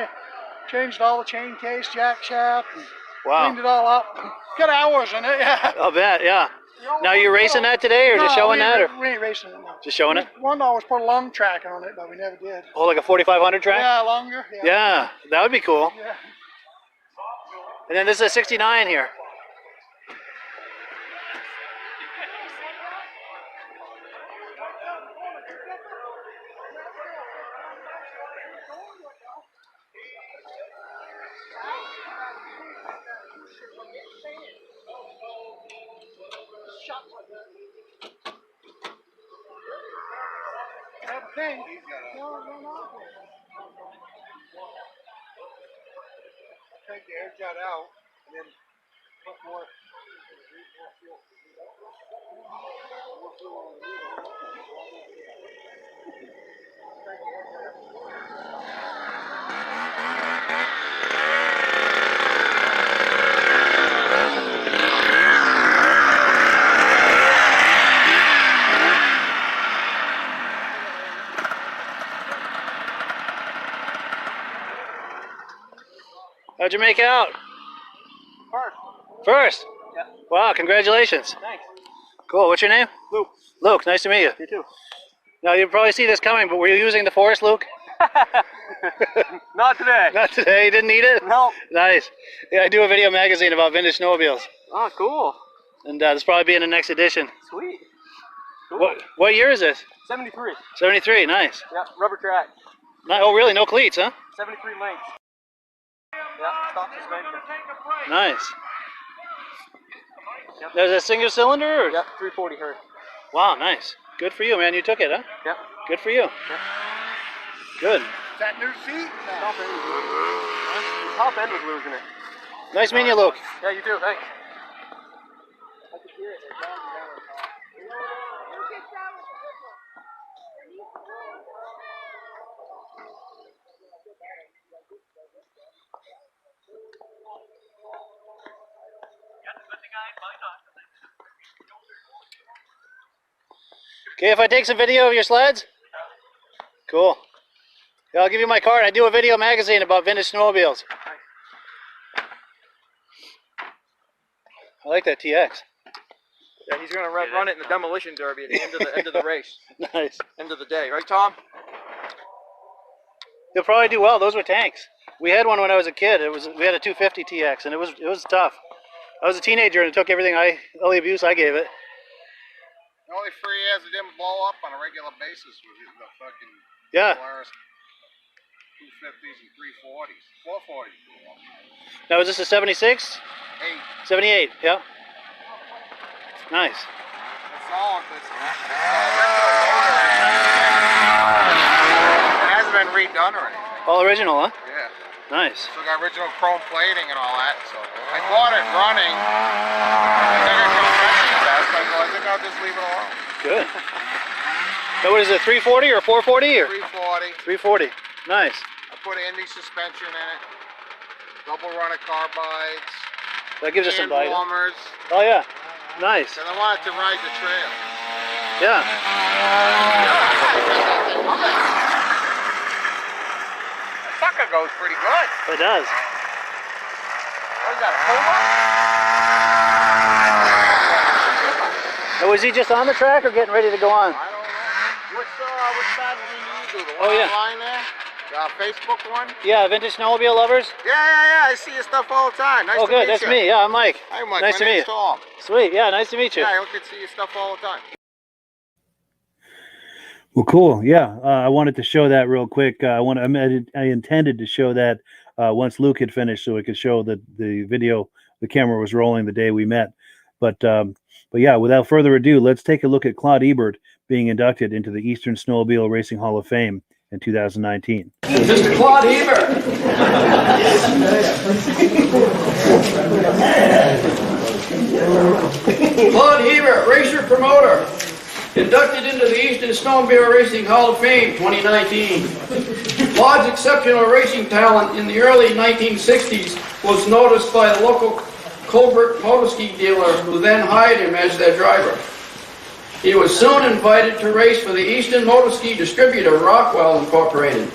changed all the chain case, jack shaft, and cleaned it all up. Got hours in it, yeah. I'll bet, yeah. Now you're racing that today, or just showing that? Or? We ain't racing it now. Just showing it? One always put a long track on it, but we never did. Oh, like a 4500 track? Yeah, longer. Yeah. Yeah, that would be cool. Yeah. And then this is a 69 here. Thing. Take the air jet out and then put more. How'd you make out? First? Yeah. Wow, congratulations. Thanks. Cool. What's your name? Luke. Luke, nice to meet you. You too. Now, you probably see this coming, but were you using the forest, Luke? Not today. Not today. You didn't need it? No. Nice. Yeah, I do a video magazine about vintage snowmobiles. Oh, cool. And this will probably be in the next edition. Sweet. Cool. What year is this? 73. 73. Nice. Yeah, rubber track. Oh, really? No cleats, huh? 73 lengths. Yeah, stock suspension. Nice. Yep. There's a single cylinder? Or? Yep, 340 Hz. Wow, nice. Good for you, man. You took it, huh? Yep. Good for you. Yep. Good. Is that new seat? Top end was losing it. Nice meeting you, Luke. Yeah, you too. Thanks. Okay, if I take some video of your sleds? Cool. Yeah, I'll give you my card. I do a video magazine about vintage snowmobiles. I like that TX. Yeah, he's gonna run it in the demolition derby at the end of the race. Nice. End of the day, right, Tom? You'll probably do well. Those were tanks. We had one when I was a kid. We had a 250 TX, and it was tough. I was a teenager, and it took everything all the abuse I gave it. The only 3 years it didn't blow up on a regular basis was the fucking Polaris 250s and 340s. 440s blew up. Now, is this a 76? 78, yeah. Nice. It's all it hasn't been redone or anything. All original, huh? Yeah. Nice. So got original chrome plating and all that. So I bought it running. I took it to a pressing test. I think I'll just leave it alone. Good. Now, what is it, 340 or 440? Or? 340. 340. Nice. I put Indy suspension in it. Double runner carbides. That gives us some bite. Warmers. Oh, yeah. Nice. And I wanted to ride the trail. Yeah. The sucker goes pretty good. It does. What is that, a Puma? Now, was he just on the track or getting ready to go on? I don't know. Which side did you do? The Oh, one yeah. online there? Facebook one? Yeah, Vintage Snowmobile Lovers? Yeah. I see your stuff all the time. Nice Oh, to meet good. That's you. me. Yeah, I'm Mike. Hi, Mike. Nice to My meet name's you. Tom. Sweet. Yeah, nice to meet you. Yeah, I look and see your stuff all the time. Well, cool. Yeah, I wanted to show that real quick. I intended to show that once Luke had finished, so we could show the video. The camera was rolling the day we met. But yeah, without further ado, let's take a look at Claude Hebert being inducted into the Eastern Snowmobile Racing Hall of Fame in 2019. Mr. Claude Hebert. Claude Hebert, racer promoter, inducted into the Eastern Snowmobile Racing Hall of Fame 2019. Claude's exceptional racing talent in the early 1960s was noticed by the local Colbert motorski dealer, who then hired him as their driver. He was soon invited to race for the Eastern Motorski distributor, Rockwell Incorporated.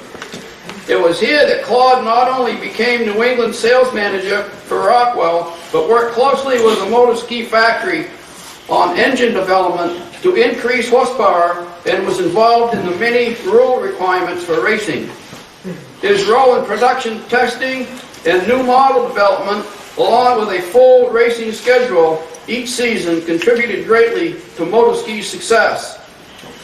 It was here that Claude not only became New England sales manager for Rockwell, but worked closely with the motorski factory on engine development to increase horsepower and was involved in the many rule requirements for racing. His role in production testing and new model development, along with a full racing schedule each season, contributed greatly to motorski's success.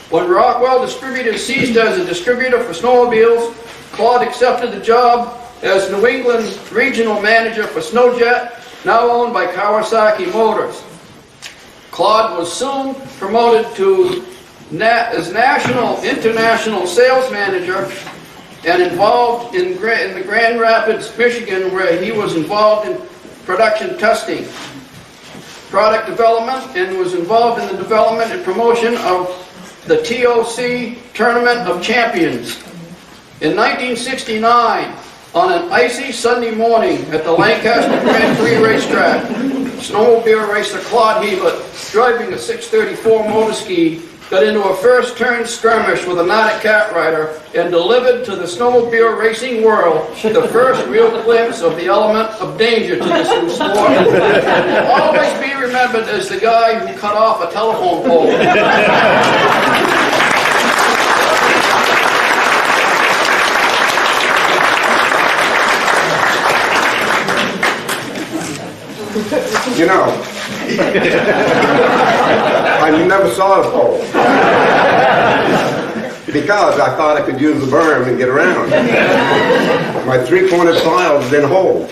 When Rockwell Distributors ceased as a distributor for snowmobiles, Claude accepted the job as New England regional manager for Snowjet, now owned by Kawasaki Motors. Claude was soon promoted to as national international sales manager and involved in the Grand Rapids, Michigan, where he was involved in production testing, product development, and was involved in the development and promotion of the TOC Tournament of Champions. In 1969, on an icy Sunday morning at the Lancaster Grand Prix racetrack, snowmobile racer Claude Hebert, driving a 634 motorski, got into a first turn skirmish with a Nordic cat rider and delivered to the snowmobile racing world the first real glimpse of the element of danger to this new sport. Will always be remembered as the guy who cut off a telephone pole. You know, I never saw the pole because I thought I could use the berm and get around. My three-pointed files didn't hold.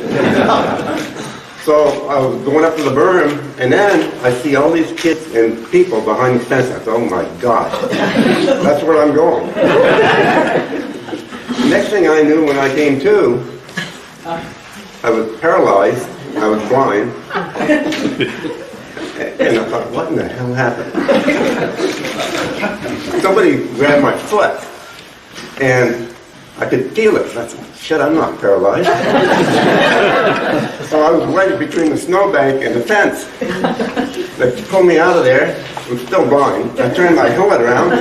So I was going up to the berm, and then I see all these kids and people behind the fence. I thought, oh my God, that's where I'm going. Next thing I knew, when I came to, I was paralyzed. I was blind, and I thought, what in the hell happened? Somebody grabbed my foot, and I could feel it. I said, shit, I'm not paralyzed. So I was wedged between the snowbank and the fence. They pulled me out of there. I was still blind. I turned my helmet around.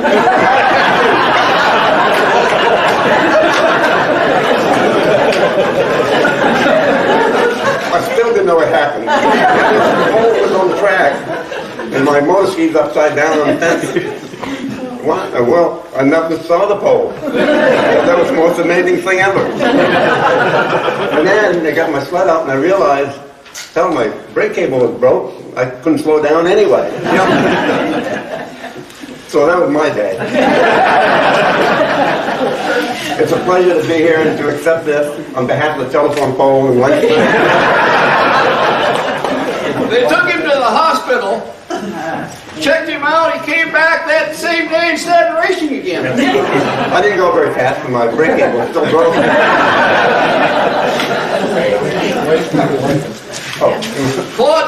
I still didn't know what happened. The pole was on the track, and my motor ski's upside down on the fence. What? Well, I never saw the pole. That was the most amazing thing ever. And then they got my sled out, and I realized, hell, my brake cable was broke. I couldn't slow down anyway. So that was my day. It's a pleasure to be here and to accept this on behalf of the telephone pole and light. They took him to the hospital, checked him out, he came back that same day and started racing again. I didn't go very fast, but my brake cable was still broken.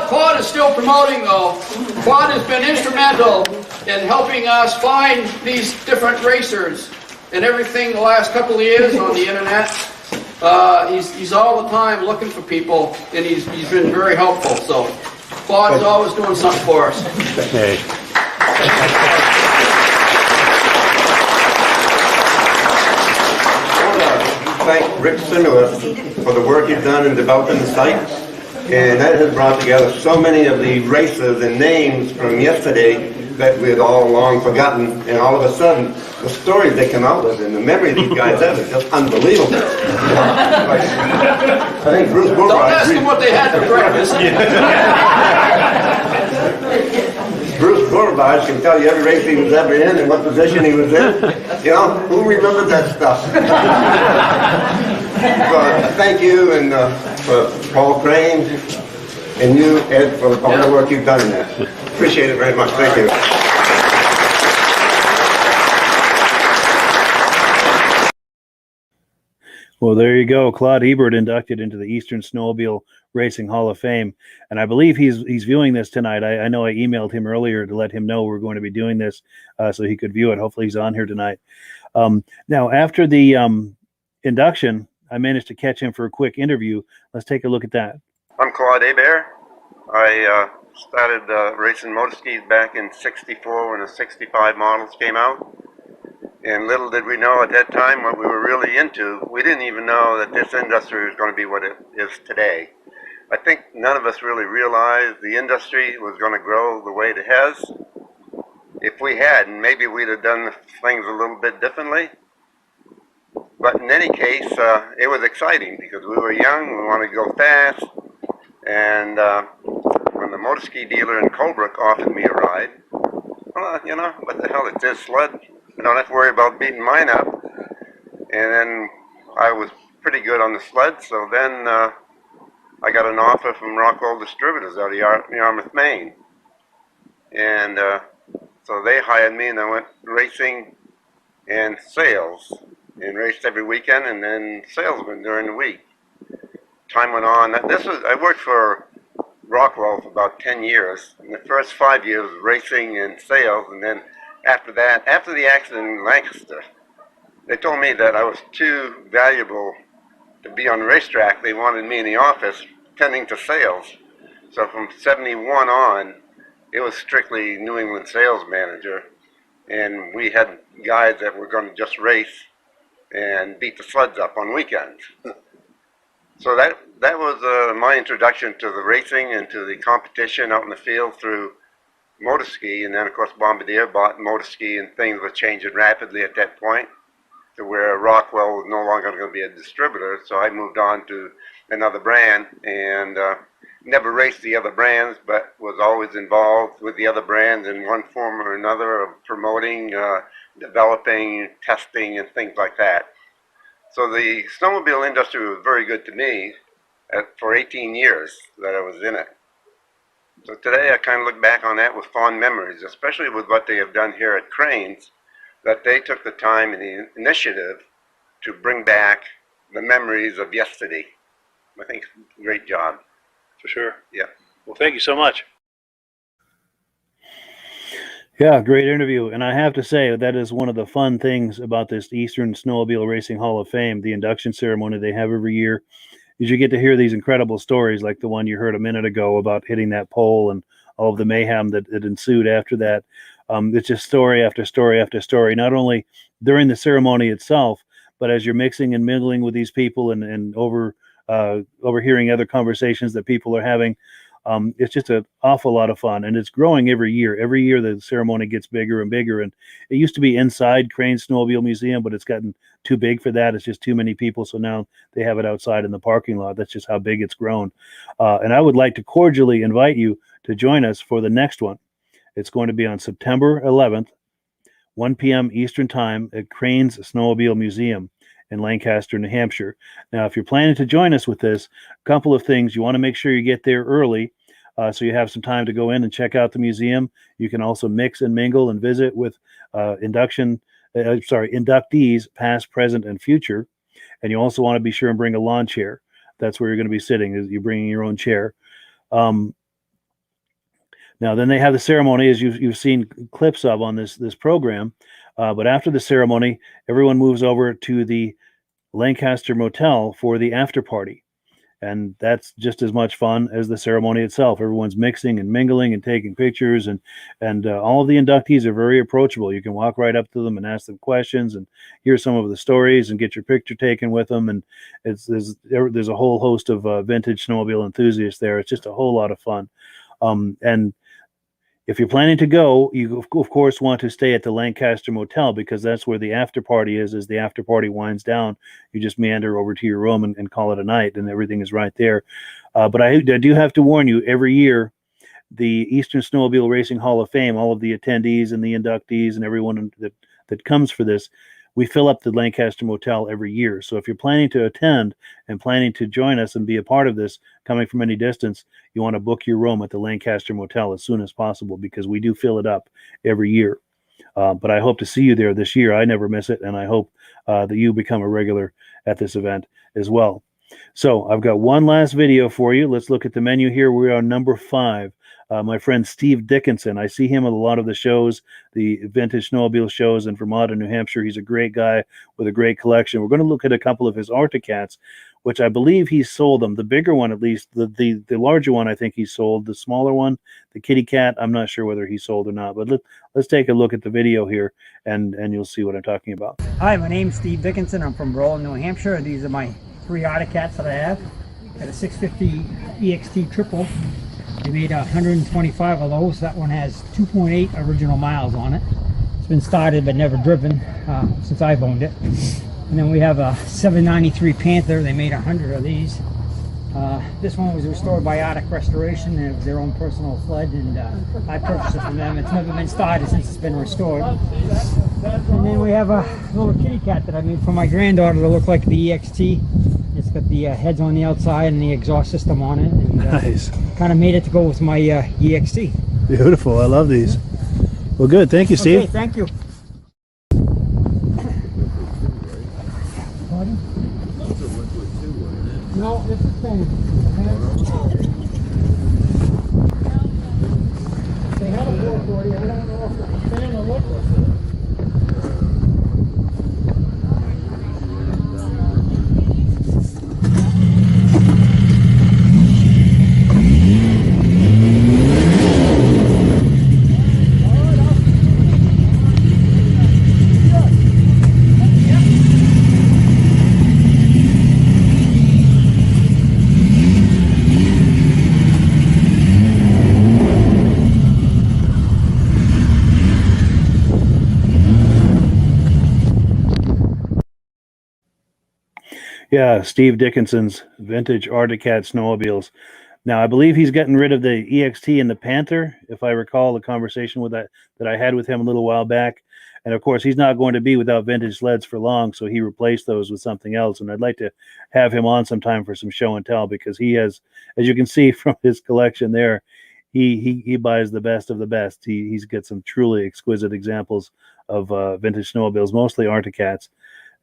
Claude is still promoting though. Claude has been instrumental in helping us find these different racers and everything the last couple of years on the internet. He's all the time looking for people, and he's been very helpful. So Claude's always doing something for us. Hey. I want to thank Rick Simula for the work he's done in developing the site. And that has brought together so many of the races and names from yesterday that we had all long forgotten, and all of a sudden, the stories they come out with and the memory these guys have is just unbelievable. I think Bruce Bourgeois... Don't ask them what they had for breakfast. Bruce Bourgeois can tell you every race he was ever in and what position he was in. You know, who remembers that stuff? So, thank you, and for Paul Crane, and you, Ed, for all the work you've done in that. Appreciate it very much. Thank you. Well, there you go. Claude Hebert inducted into the Eastern Snowmobile Racing Hall of Fame. And I believe he's viewing this tonight. I know I emailed him earlier to let him know we're going to be doing this so he could view it. Hopefully he's on here tonight. Now, after the induction, I managed to catch him for a quick interview. Let's take a look at that. I'm Claude Hebert. I started racing motor skis back in '64 when the '65 models came out. And little did we know at that time what we were really into. We didn't even know that this industry was going to be what it is today. I think none of us really realized the industry was going to grow the way it has. If we hadn't, maybe we'd have done things a little bit differently. But in any case, it was exciting because we were young, we wanted to go fast. And when the motor ski dealer in Colebrook offered me a ride, well, you know, what the hell, it's his sled. I don't have to worry about beating mine up. And then I was pretty good on the sled, so then I got an offer from Rosko Distributors out of Yarmouth, Maine. And so they hired me, and I went racing and sales, and raced every weekend, and then salesman during the week. Time went on. I worked for Rockwell for about 10 years. In the first 5 years, racing and sales, and then after that, after the accident in Lancaster, they told me that I was too valuable to be on the racetrack. They wanted me in the office tending to sales. So from '71 on, it was strictly New England sales manager. and we had guys that were going to just race and beat the sleds up on weekends. So that was my introduction to the racing and to the competition out in the field through motor ski. And then, of course, Bombardier bought motor ski, and things were changing rapidly at that point to where Rockwell was no longer going to be a distributor. So I moved on to another brand and never raced the other brands, but was always involved with the other brands in one form or another of promoting, developing, testing, and things like that. So the snowmobile industry was very good to me for 18 years that I was in it. So today I kind of look back on that with fond memories, especially with what they have done here at Cranes, that they took the time and the initiative to bring back the memories of yesterday. I think great job. For sure. Yeah. Well, thank you so much. Yeah, great interview. And I have to say, that is one of the fun things about this Eastern Snowmobile Racing Hall of Fame, the induction ceremony they have every year, is you get to hear these incredible stories like the one you heard a minute ago about hitting that pole and all of the mayhem that ensued after that. It's just story after story after story, not only during the ceremony itself, but as you're mixing and mingling with these people and overhearing other conversations that people are having. It's just an awful lot of fun, and it's growing every year. Every year the ceremony gets bigger and bigger, and it used to be inside Cranes Snowmobile Museum, but it's gotten too big for that. It's just too many people, so now they have it outside in the parking lot. That's just how big it's grown. And I would like to cordially invite you to join us for the next one. It's going to be on September 11th, 1 p.m. Eastern Time at Cranes Snowmobile Museum in Lancaster, New Hampshire. Now, if you're planning to join us with this, a couple of things. You want to make sure you get there early so you have some time to go in and check out the museum. You can also mix and mingle and visit with inductees, past, present, and future. And you also want to be sure and bring a lawn chair. That's where you're going to be sitting. You're bringing your own chair. Now, then they have the ceremony, as you've seen clips of on this program. But after the ceremony, everyone moves over to the Lancaster Motel for the after party. And that's just as much fun as the ceremony itself. Everyone's mixing and mingling and taking pictures, and all of the inductees are very approachable. You can walk right up to them and ask them questions and hear some of the stories and get your picture taken with them. And there's a whole host of vintage snowmobile enthusiasts there. It's just a whole lot of fun. And if you're planning to go, you of course want to stay at the Lancaster Motel, because that's where the after party is. As the after party winds down, you just meander over to your room and call it a night, and everything is right there. But I do have to warn you, every year, the Eastern Snowmobile Racing Hall of Fame, all of the attendees and the inductees and everyone that comes for this, we fill up the Lancaster Motel every year. So if you're planning to attend and planning to join us and be a part of this, coming from any distance, you want to book your room at the Lancaster Motel as soon as possible, because we do fill it up every year. But I hope to see you there this year. I never miss it, and I hope that you become a regular at this event as well. So I've got one last video for you. Let's look at the menu here. We are number 5. My friend Steve Dickinson. I see him at a lot of the shows, the vintage snowmobile shows in Vermont and New Hampshire. He's a great guy with a great collection. We're going to look at a couple of his Arcticats, which I believe he sold them. The bigger one, at least. The larger one, I think he sold. The smaller one, the kitty cat, I'm not sure whether he sold or not. But let's take a look at the video here, and you'll see what I'm talking about. Hi, my name's Steve Dickinson. I'm from Bristol, New Hampshire. These are my 3 Arcticats that I have. Got a 650 EXT triple. They made 125 of those. That one has 2.8 original miles on it. It's been started but never driven since I've owned it. And then we have a 793 Panther. They made 100 of these. This one was restored by Arctic Restoration. They have their own personal sled, and I purchased it from them. It's never been started since it's been restored. And then we have a little kitty cat that I made for my granddaughter to look like the EXT. It's got the heads on the outside and the exhaust system on it. And, nice. Kind of made it to go with my EXT. Beautiful. I love these. Well, good. Thank you, Steve. Okay, thank you. Pardon? No, this is foam. They had a 440. I don't know if it's fan or what. Yeah, Steve Dickinson's Vintage Arctic Cat Snowmobiles. Now, I believe he's getting rid of the EXT and the Panther, if I recall the conversation with that I had with him a little while back. And of course, he's not going to be without vintage sleds for long, so he replaced those with something else. And I'd like to have him on sometime for some show and tell, because he has, as you can see from his collection there, he buys the best of the best. He's got some truly exquisite examples of vintage snowmobiles, mostly Arctic Cats.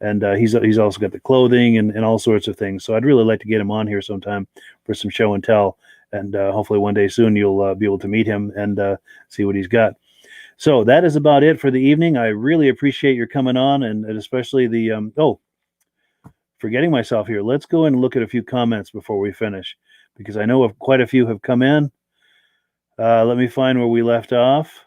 And he's also got the clothing and all sorts of things. So I'd really like to get him on here sometime for some show and tell. And hopefully one day soon you'll be able to meet him and see what he's got. So that is about it for the evening. I really appreciate your coming on, and especially the forgetting myself here. Let's go and look at a few comments before we finish, because I know quite a few have come in. Let me find where we left off.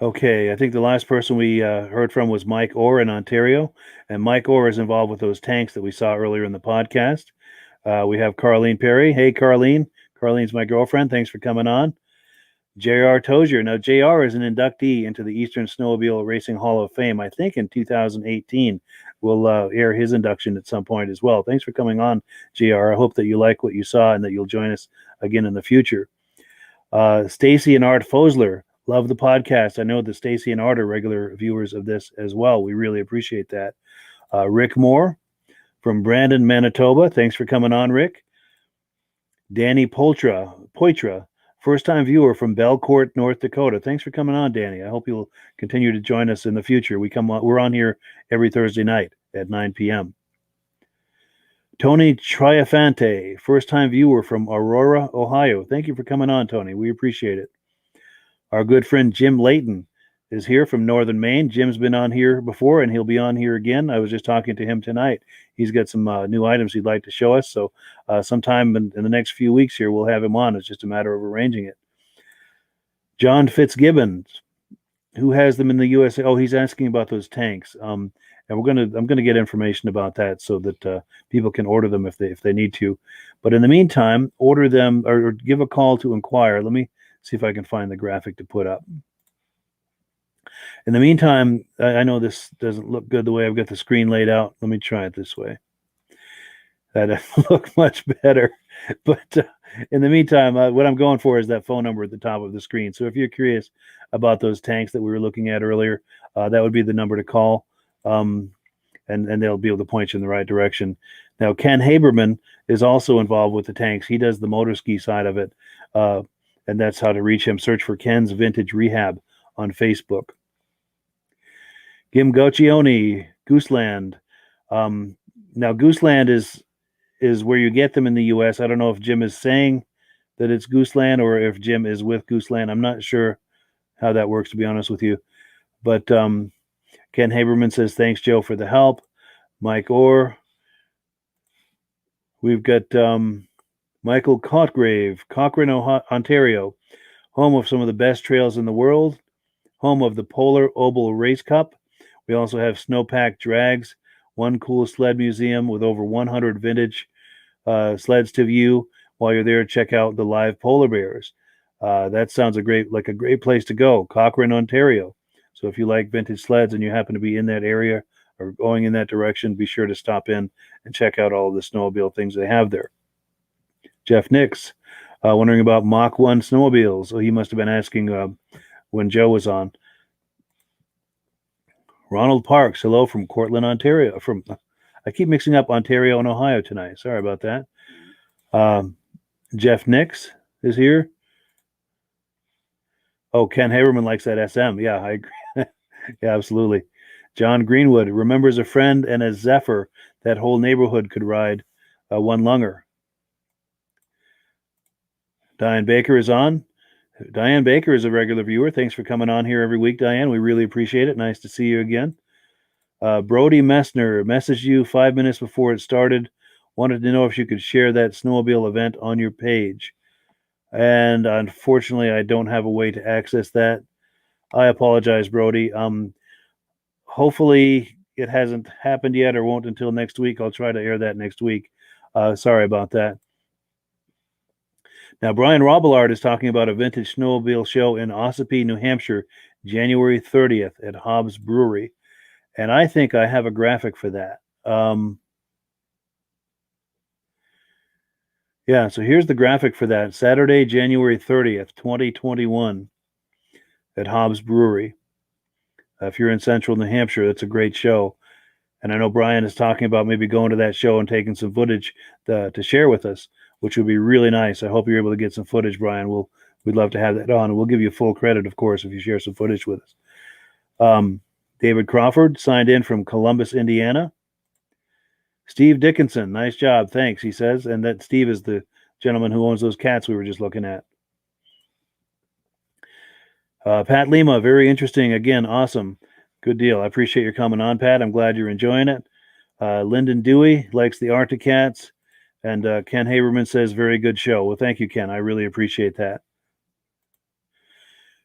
Okay, I think the last person we heard from was Mike Orr in Ontario, and Mike Orr is involved with those tanks that we saw earlier in the podcast. We have Carlene Perry. Hey, Carlene. Carlene's my girlfriend. Thanks for coming on. J.R. Tozier. Now, J.R. is an inductee into the Eastern Snowmobile Racing Hall of Fame, I think in 2018. We'll air his induction at some point as well. Thanks for coming on, J.R. I hope that you like what you saw and that you'll join us again in the future. Stacy and Art Fosler. Love the podcast. I know that Stacy and Art are regular viewers of this as well. We really appreciate that. Rick Moore from Brandon, Manitoba. Thanks for coming on, Rick. Danny Poitra, first-time viewer from Belcourt, North Dakota. Thanks for coming on, Danny. I hope you'll continue to join us in the future. We're on here every Thursday night at 9 p.m. Tony Triafante, first-time viewer from Aurora, Ohio. Thank you for coming on, Tony. We appreciate it. Our good friend Jim Layton is here from Northern Maine. Jim's been on here before, and he'll be on here again. I was just talking to him tonight. He's got some new items he'd like to show us. So sometime in the next few weeks here, we'll have him on. It's just a matter of arranging it. John Fitzgibbons, who has them in the USA? Oh, he's asking about those tanks. And I'm gonna get information about that so that people can order them if they need to. But in the meantime, order them or give a call to inquire. Let me see if I can find the graphic to put up. In the meantime, I know this doesn't look good the way I've got the screen laid out. Let me try it this way. That doesn't look much better. But in the meantime, what I'm going for is that phone number at the top of the screen. So if you're curious about those tanks that we were looking at earlier, that would be the number to call. And they'll be able to point you in the right direction. Now, Ken Haberman is also involved with the tanks. He does the motor ski side of it. And that's how to reach him. Search for Ken's Vintage Rehab on Facebook. Gim Goccioni, Gooseland. Now, Gooseland is where you get them in the U.S. I don't know if Jim is saying that it's Gooseland or if Jim is with Gooseland. I'm not sure how that works, to be honest with you. But Ken Haberman says, thanks, Joe, for the help. Mike Orr. We've got Michael Cotgrave, Cochrane, Ontario, home of some of the best trails in the world, home of the Polar Oval Race Cup. We also have snowpack drags, one cool sled museum with over 100 vintage sleds to view. While you're there, check out the live polar bears. That sounds a great place to go, Cochrane, Ontario. So if you like vintage sleds and you happen to be in that area or going in that direction, be sure to stop in and check out all the snowmobile things they have there. Jeff Nix, wondering about Mach 1 snowmobiles. So he must have been asking when Joe was on. Ronald Parks, hello from Cortland, Ontario. I keep mixing up Ontario and Ohio tonight. Sorry about that. Jeff Nix is here. Oh, Ken Haberman likes that SM. Yeah, I agree. Yeah, absolutely. John Greenwood remembers a friend and a Zephyr that whole neighborhood could ride one lunger. Diane Baker is on. Diane Baker is a regular viewer. Thanks for coming on here every week, Diane. We really appreciate it. Nice to see you again. Brody Messner messaged you 5 minutes before it started. Wanted to know if you could share that snowmobile event on your page. And unfortunately, I don't have a way to access that. I apologize, Brody. Hopefully it hasn't happened yet or won't until next week. I'll try to air that next week. Sorry about that. Now, Brian Robillard is talking about a vintage snowmobile show in Ossipee, New Hampshire, January 30th at Hobbs Brewery. And I think I have a graphic for that. Yeah, so here's the graphic for that. Saturday, January 30th, 2021 at Hobbs Brewery. If you're in central New Hampshire, that's a great show. And I know Brian is talking about maybe going to that show and taking some footage to share with us, which would be really nice. I hope you're able to get some footage, Brian. We'd love to have that on. We'll give you full credit, of course, if you share some footage with us. David Crawford signed in from Columbus, Indiana. Steve Dickinson, nice job. Thanks, he says. And that Steve is the gentleman who owns those cats we were just looking at. Pat Lima, very interesting. Again, awesome. Good deal. I appreciate your coming on, Pat. I'm glad you're enjoying it. Lyndon Dewey likes the Arctic Cats. And Ken Haberman says, very good show. Well, thank you, Ken. I really appreciate that.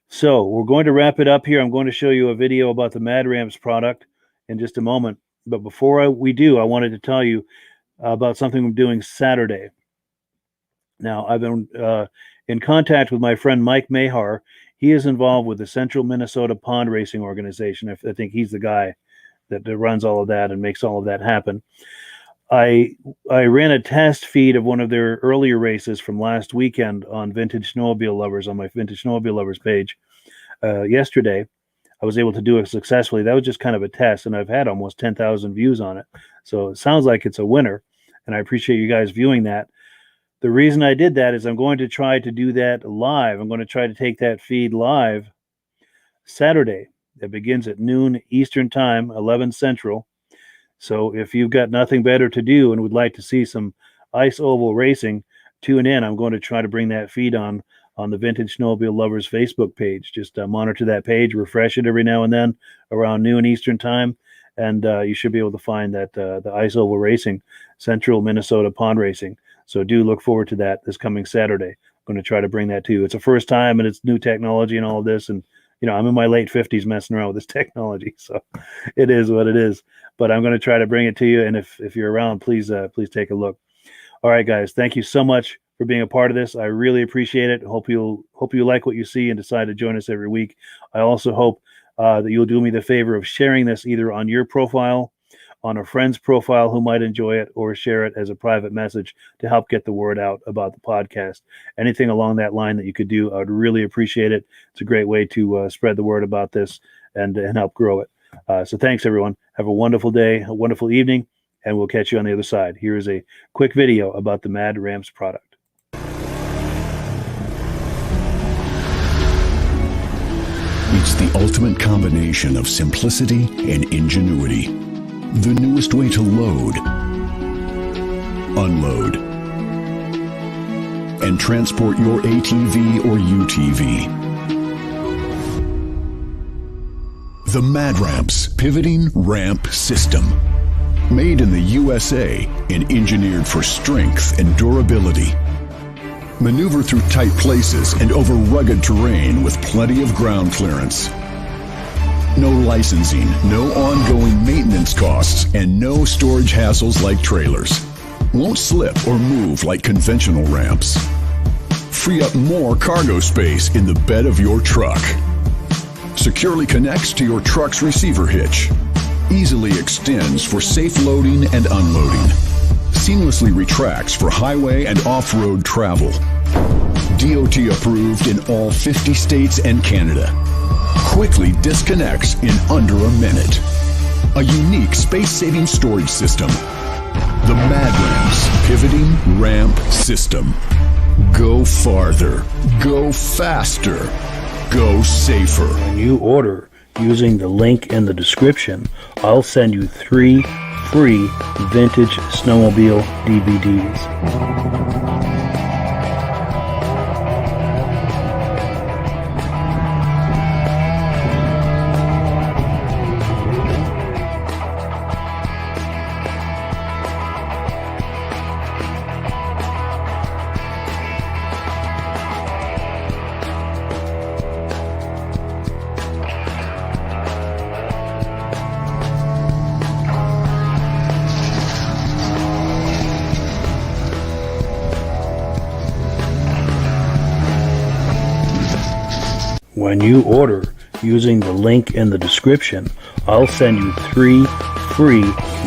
So we're going to wrap it up here. I'm going to show you a video about the Mad Ramps product in just a moment. But before we do, I wanted to tell you about something I'm doing Saturday. Now, I've been in contact with my friend Mike Mahar. He is involved with the Central Minnesota Pond Racing Organization. I think he's the guy that runs all of that and makes all of that happen. I ran a test feed of one of their earlier races from last weekend on Vintage Snowmobile Lovers, on my Vintage Snowmobile Lovers page yesterday. I was able to do it successfully. That was just kind of a test, and I've had almost 10,000 views on it. So it sounds like it's a winner, and I appreciate you guys viewing that. The reason I did that is I'm going to try to do that live. I'm going to try to take that feed live Saturday. It begins at noon Eastern Time, 11 Central. So if you've got nothing better to do and would like to see some ice oval racing, tune in. I'm going to try to bring that feed on the Vintage Snowmobile Lovers Facebook page. Just monitor that page, refresh it every now and then around noon Eastern Time, and you should be able to find that the ice oval racing, Central Minnesota Pond Racing. So do look forward to that this coming Saturday. I'm going to try to bring that to you. It's a first time, and it's new technology and all of this. And, you know, I'm in my late 50s messing around with this technology. So it is what it is. But I'm going to try to bring it to you. And if you're around, please take a look. All right, guys. Thank you so much for being a part of this. I really appreciate it. Hope you like what you see and decide to join us every week. I also hope that you'll do me the favor of sharing this either on your profile, on a friend's profile who might enjoy it, or share it as a private message to help get the word out about the podcast. Anything along that line that you could do, I would really appreciate it. It's a great way to spread the word about this and help grow it. So thanks, everyone. Have a wonderful day, a wonderful evening, and we'll catch you on the other side. Here is a quick video about the Mad Ramps product. It's the ultimate combination of simplicity and ingenuity. The newest way to load, unload, and transport your ATV or UTV. The Mad Ramps Pivoting Ramp System. Made in the USA and engineered for strength and durability. Maneuver through tight places and over rugged terrain with plenty of ground clearance. No licensing, no ongoing maintenance costs, and no storage hassles like trailers. Won't slip or move like conventional ramps. Free up more cargo space in the bed of your truck. Securely connects to your truck's receiver hitch. Easily extends for safe loading and unloading. Seamlessly retracts for highway and off-road travel. DOT approved in all 50 states and Canada. Quickly disconnects in under a minute. A unique space-saving storage system. The Mad Ramps Pivoting Ramp System. Go farther. Go faster. Go safer. When you order using the link in the description, I'll send you 3 free Vintage Snowmobile DVDs. When you order using the link in the description, I'll send you 3 free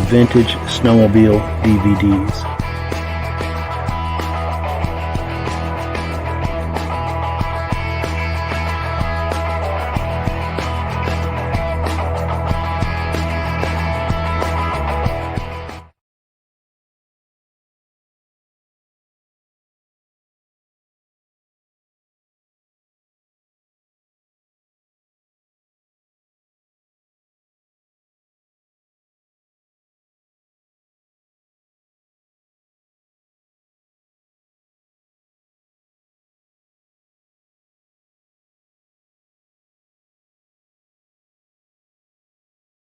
Vintage Snowmobile DVDs.